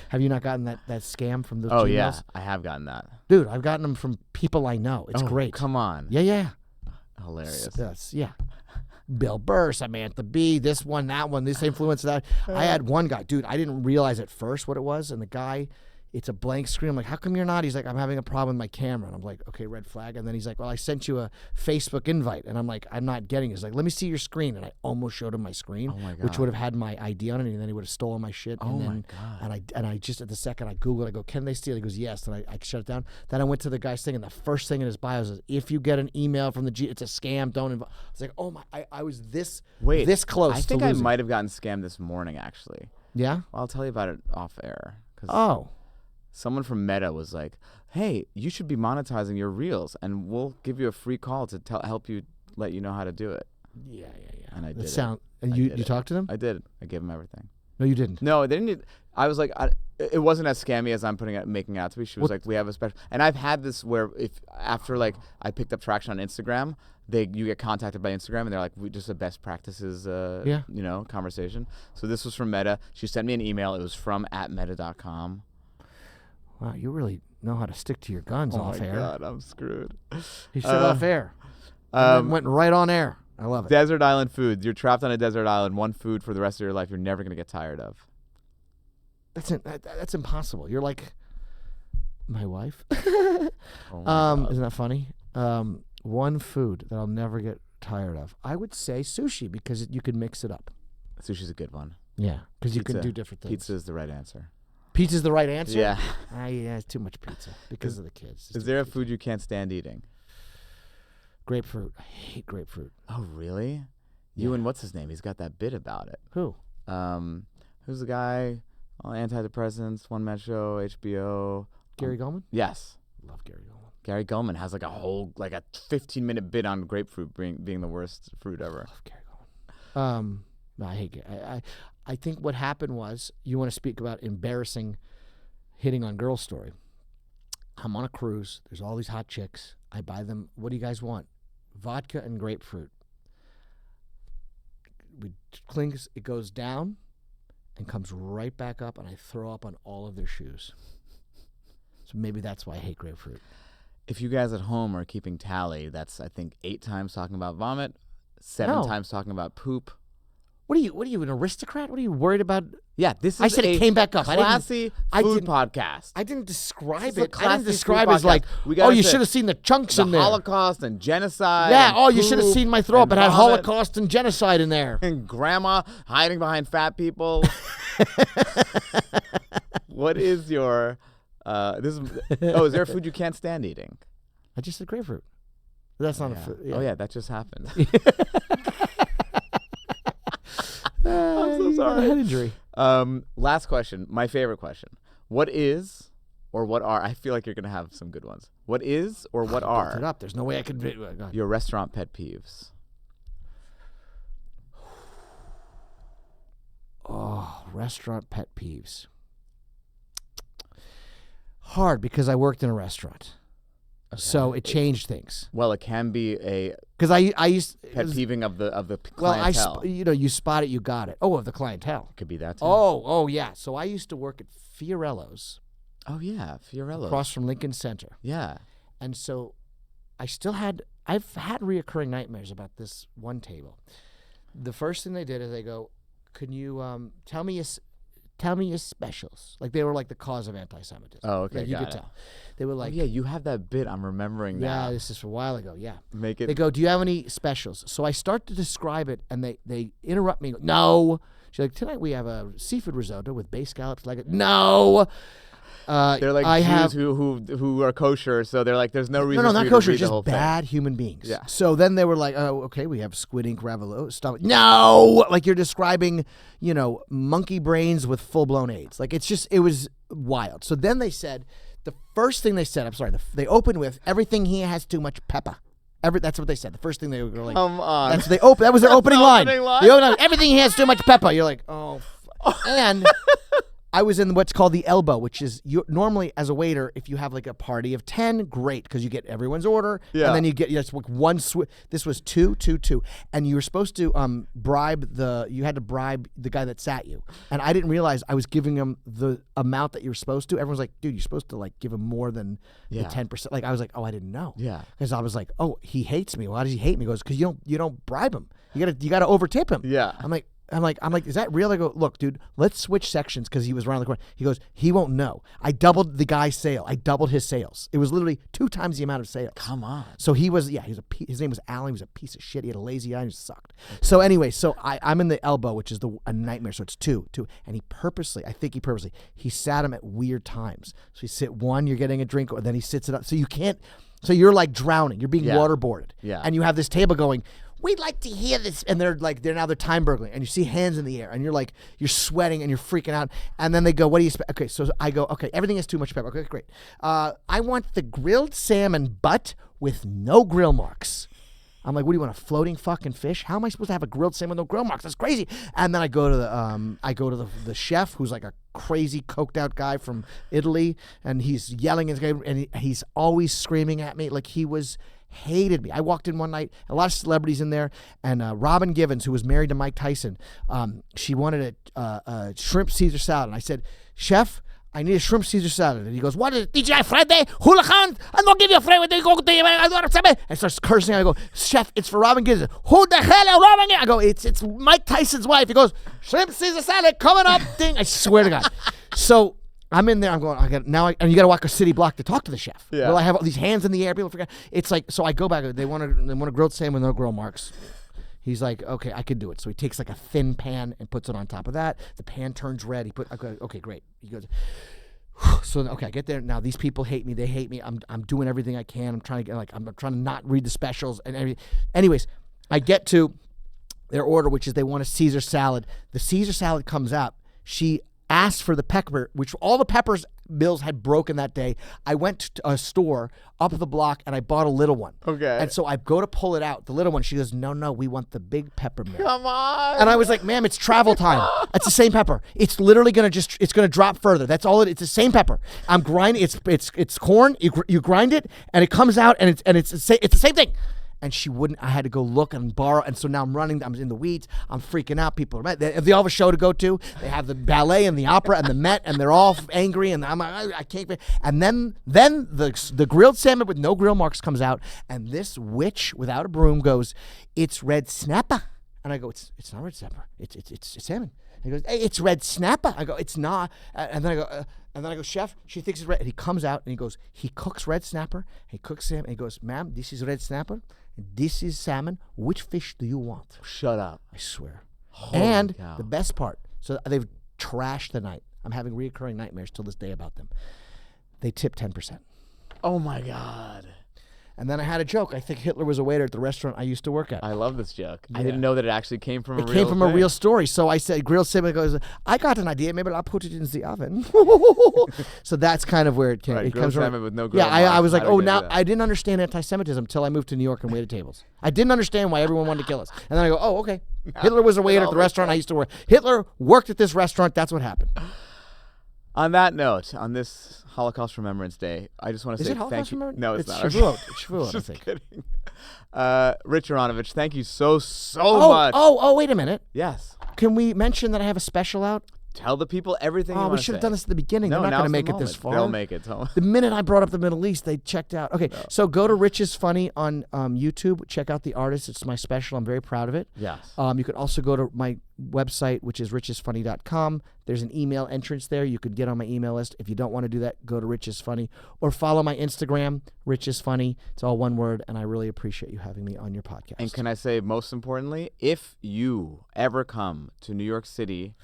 S2: Have you not gotten that scam from those
S1: Oh,
S2: Gmails?
S1: yeah. I have gotten that.
S2: Dude, I've gotten them from people I know. It's great.
S1: Come on.
S2: Yeah.
S1: Hilarious.
S2: Yeah. Bill Burr, Samantha Bee, this one, that one, this influence, that. I had one guy, dude, I didn't realize at first what it was, and the guy, it's a blank screen. I'm like, how come you're not? He's like, I'm having a problem with my camera. And I'm like, okay, red flag. And then he's like, well, I sent you a Facebook invite. And I'm like, I'm not getting it. He's like, let me see your screen. And I almost showed him my screen, which would have had my ID on it, and then he would have stolen my shit.
S1: Oh, my God.
S2: And I just, at the second, I Googled, I go, can they steal? He goes, yes. And I shut it down. Then I went to the guy's thing, and the first thing in his bio is, if you get an email from it's a scam, don't involve. It's like, oh my, I was this close
S1: I
S2: to
S1: think I
S2: losing.
S1: might have gotten scammed this morning, actually.
S2: Yeah?
S1: Well, I'll tell you about it off air.
S2: Oh.
S1: Someone from Meta was like, hey, you should be monetizing your reels, and we'll give you a free call to help you, let you know how to do it.
S2: Yeah.
S1: And I did
S2: And you talked to them?
S1: I did. I gave them everything.
S2: No, you didn't.
S1: No, they didn't. I was like, it wasn't as scammy as I'm making it out to be. She was like, we have a special, and I've had this where if after like I picked up traction on Instagram, you get contacted by Instagram and they're like, we just a best practices, conversation. So this was from Meta. She sent me an email. It was from @meta.com.
S2: Wow, you really know how to stick to your guns off air.
S1: Oh my God, I'm screwed.
S2: He said off air. And then went right on air. I love it.
S1: Desert island foods. You're trapped on a desert island. One food for the rest of your life. You're never gonna get tired of.
S2: That's impossible. You're like my wife.
S1: Oh my God.
S2: Isn't that funny? One food that I'll never get tired of. I would say sushi because you can mix it up.
S1: Sushi's a good one.
S2: Yeah, because you can do different things.
S1: Pizza is the right answer.
S2: Pizza's the right answer?
S1: Yeah.
S2: Yeah, it's too much pizza because of the kids.
S1: Is there a food you can't stand eating?
S2: Grapefruit. I hate grapefruit.
S1: Oh, really?
S2: Yeah.
S1: You and what's his name? He's got that bit about it.
S2: Who?
S1: Who's the guy on antidepressants, one-man show, HBO?
S2: Gary Gulman?
S1: Yes.
S2: Love Gary Gulman.
S1: Gary Gulman has like a 15-minute bit on grapefruit being the worst fruit ever.
S2: Love Gary Gulman. No, I hate Gary. I think what happened was, you want to speak about embarrassing hitting on girls story. I'm on a cruise. There's all these hot chicks. I buy them. What do you guys want? Vodka and grapefruit. It goes down and comes right back up, and I throw up on all of their shoes. So maybe that's why I hate grapefruit.
S1: If you guys at home are keeping tally, that's I think 8 times talking about vomit, 7 times talking about poop.
S2: What are you, an aristocrat? What are you worried about?
S1: Yeah, this is
S2: I said it came back up.
S1: Classy food podcast.
S2: I didn't describe
S1: it.
S2: I didn't describe it as like, you should have seen the chunks in there.
S1: The Holocaust and genocide.
S2: Yeah, you should have seen my throw up. It had Holocaust and genocide in there.
S1: And grandma hiding behind fat people. What is your... is there a food you can't stand eating?
S2: I just said grapefruit. That's not a food. Yeah.
S1: Oh, yeah, that just happened.
S2: I'm so sorry. Head injury.
S1: Last question. My favorite question. What is or what are... I feel like you're going to have some good ones. What is or what are...
S2: it up. There's no way I could...
S1: your restaurant pet peeves?
S2: Oh, restaurant pet peeves. Hard because I worked in a restaurant. Okay. So it changed things.
S1: Well, it can be a
S2: because I used
S1: pet peeving of the clientele.
S2: Well, you spot it, you got it. Oh, of the clientele.
S1: It could be that too.
S2: Oh, yeah. So I used to work at Fiorello's.
S1: Oh yeah, Fiorello's
S2: across from Lincoln Center.
S1: Yeah,
S2: and so I've had reoccurring nightmares about this one table. The first thing they did is they go, "Can you tell me your specials?" Like they were like the cause of anti-Semitism.
S1: Oh, okay,
S2: like you could tell. They were like,
S1: "Yeah, you have that bit. I'm remembering now."
S2: Yeah, this is a while ago. Yeah,
S1: make it.
S2: They go, "Do you have any specials?" So I start to describe it, and they interrupt me. And go, no, she's like, "Tonight we have a seafood risotto with bay scallops." Like, no.
S1: They're like Jews who are kosher, so they're like, there's no reason.
S2: No,
S1: for
S2: not
S1: you
S2: kosher.
S1: to read
S2: Just
S1: the whole
S2: bad
S1: thing.
S2: Human beings.
S1: Yeah.
S2: So then they were like, "Oh, okay, we have squid ink ravioli stuff." No, like you're describing, monkey brains with full blown AIDS. Like it was wild. So then they said, the first thing they said, I'm sorry, they opened with, "Everything here has too much pepper." That's what they said. The first thing they were like,
S1: "Come on."
S2: That was their opening line. Everything here has too much pepper. You're like, oh, and. I was in what's called the elbow, which is normally as a waiter, if you have like a party of 10, great, because you get everyone's order, and then you get just like one. This was 2, 2, 2, and you were supposed to you had to bribe the guy that sat you, and I didn't realize I was giving him the amount that you were supposed to. Everyone's like, "Dude, you're supposed to like give him more than the 10%." Like I was like, "Oh, I didn't know."
S1: Yeah,
S2: because I was like, "Oh, he hates me. Why does he hate me?" He goes, "Because you don't bribe him. You gotta overtip him."
S1: Yeah,
S2: I'm like, "Is that real?" I go, "Look, dude, let's switch sections," because he was around the corner. He goes, "He won't know. I doubled the guy's sale. I doubled his sales. It was literally 2 times the amount of sales."
S1: Come on.
S2: So his name was Alan. He was a piece of shit. He had a lazy eye and he sucked. So anyway, I'm in the elbow, which is a nightmare. So it's 2, and he sat him at weird times. So you sit one, you're getting a drink, or then he sits it up. So you can't. So you're like drowning. You're being waterboarded.
S1: Yeah.
S2: And you have this table going, "We'd like to hear this," and they're time burgling, and you see hands in the air, and you're sweating and you're freaking out, and then they go, "What do you expect?" Okay, so I go, "Okay, everything has too much pepper." Okay, great. I want the grilled salmon butt with no grill marks. I'm like, what do you want, a floating fucking fish? How am I supposed to have a grilled salmon with no grill marks? That's crazy. And then I go to the chef, who's like a crazy coked out guy from Italy, and he's yelling and he's always screaming at me like hated me. I walked in one night, a lot of celebrities in there, and Robin Givens, who was married to Mike Tyson, she wanted a shrimp Caesar salad, and I said, Chef, I need a shrimp Caesar salad. And he goes, what is it, DJ Friday? Hooligan? I'm not give you a Friday. And starts cursing. I go, Chef, it's for Robin Givens. Who the hell is Robin Givens? I go, it's Mike Tyson's wife. He goes, shrimp Caesar salad coming up. Ding. I swear to God. So I'm in there. I'm going, and you got to walk a city block to talk to the chef.
S1: Yeah.
S2: Well, I have all these hands in the air. People forget. It's like, so I go back. They want a grilled salmon with no grill marks. He's like, okay, I can do it. So he takes like a thin pan and puts it on top of that. The pan turns red. I go, okay, great. He goes, so okay, I get there. Now these people hate me. They hate me. I'm doing everything I can. I'm trying to not read the specials and everything. Anyways, I get to their order, which is they want a Caesar salad. The Caesar salad comes out. She asked for the pepper, which all the peppers bills had broken that day. I went to a store up the block and I bought a little one.
S1: Okay.
S2: And so I go to pull it out, the little one. She goes, no, we want the big pepper mill.
S1: Come on.
S2: And I was like, ma'am, it's travel time. It's the same pepper. It's literally it's gonna drop further. That's all it's the same pepper. I'm grinding. It's corn. You grind it and it comes out and it's the same thing. And she wouldn't. I had to go look and borrow. And so now I'm running. I'm in the weeds. I'm freaking out. People are mad. They all have a show to go to. They have the ballet and the opera and the Met, and they're all angry. And I'm like, I can't. And then the grilled salmon with no grill marks comes out, and this witch without a broom goes, "It's red snapper." And I go, "It's not red snapper. It's salmon." And he goes, "Hey, it's red snapper." I go, "It's not." And then I go, Chef, she thinks it's red. And he comes out and he goes, he cooks red snapper. He cooks salmon. And he goes, ma'am, this is red snapper. This is salmon. Which fish do you want?
S1: Shut up.
S2: I swear.
S1: Holy
S2: and
S1: cow.
S2: the best part, so they've trashed the night. I'm having reoccurring nightmares till this day about them. They tip 10%.
S1: Oh my God.
S2: And then I had a joke. I think Hitler was a waiter at the restaurant I used to work at.
S1: I love this joke. I
S2: Yeah.
S1: didn't know that it actually came from a
S2: It
S1: real
S2: came from a
S1: thing.
S2: real story. So I said, grilled salmon goes, I got an idea. Maybe I'll put it in the oven. So that's kind of where it came.
S1: Right,
S2: it
S1: grilled
S2: comes from.
S1: salmon with no grill
S2: Yeah, I
S1: marks.
S2: was like,
S1: How did
S2: oh,
S1: I do
S2: now
S1: that?
S2: I didn't understand anti-Semitism until I moved to New York and waited tables. I didn't understand why everyone wanted to kill us. And then I go, oh, okay. Hitler was a waiter at the restaurant I used to work. Hitler worked at this restaurant. That's what happened.
S1: On that note, on this Holocaust Remembrance Day, I just want to
S2: Is
S1: say
S2: it Holocaust
S1: thank you.
S2: Remembrance?
S1: No, it's not.
S2: It's Shavuot, I
S1: Just
S2: think.
S1: kidding. Rich Aronovitch, thank you so much.
S2: Oh, wait a minute.
S1: Yes.
S2: Can we mention that I have a special out?
S1: Tell the people everything you
S2: Oh,
S1: want
S2: we
S1: to
S2: should have
S1: say.
S2: done this at the beginning.
S1: No,
S2: They're not going to
S1: now's
S2: make
S1: the
S2: it this
S1: moment.
S2: far.
S1: They'll make it. So.
S2: The minute I brought up the Middle East, they checked out. Okay, so go to Rich is Funny on YouTube. Check out the artist. It's my special. I'm very proud of it.
S1: Yes.
S2: You could also go to my website, which is richisfunny.com. There's an email entrance there. You could get on my email list. If you don't want to do that, go to Rich is Funny or follow my Instagram, Rich is Funny. It's all one word, and I really appreciate you having me on your podcast.
S1: And can I say, most importantly, if you ever come to New York City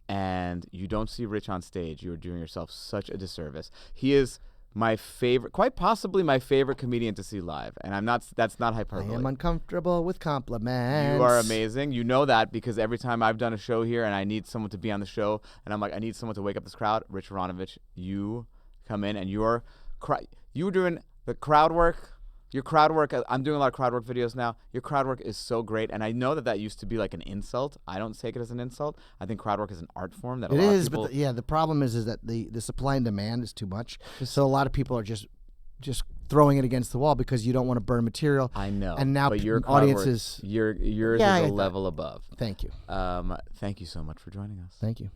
S1: and you don't see Rich on stage, you are doing yourself such a disservice. He is my favorite, quite possibly my favorite comedian to see live, and that's not
S2: I
S1: hyperbole.
S2: am uncomfortable with compliments.
S1: You are amazing. You know that because every time I've done a show here and I need someone to be on the show, and I'm like, I need someone to wake up this crowd, Rich Aronovitch, you come in and you're doing the crowd work. Your crowd work, I'm doing a lot of crowd work videos now. Your crowd work is so great, and I know that used to be like an insult. I don't take it as an insult. I think crowd work is an art form that a
S2: It
S1: lot
S2: is,
S1: of people...
S2: but the problem is that the supply and demand is too much. So a lot of people are just throwing it against the wall because you don't want to burn material.
S1: I know,
S2: And now
S1: but your crowd
S2: audiences.
S1: work, yours
S2: Yeah,
S1: is
S2: I
S1: a
S2: get
S1: level above.
S2: Thank you.
S1: Thank you so much for joining us.
S2: Thank you.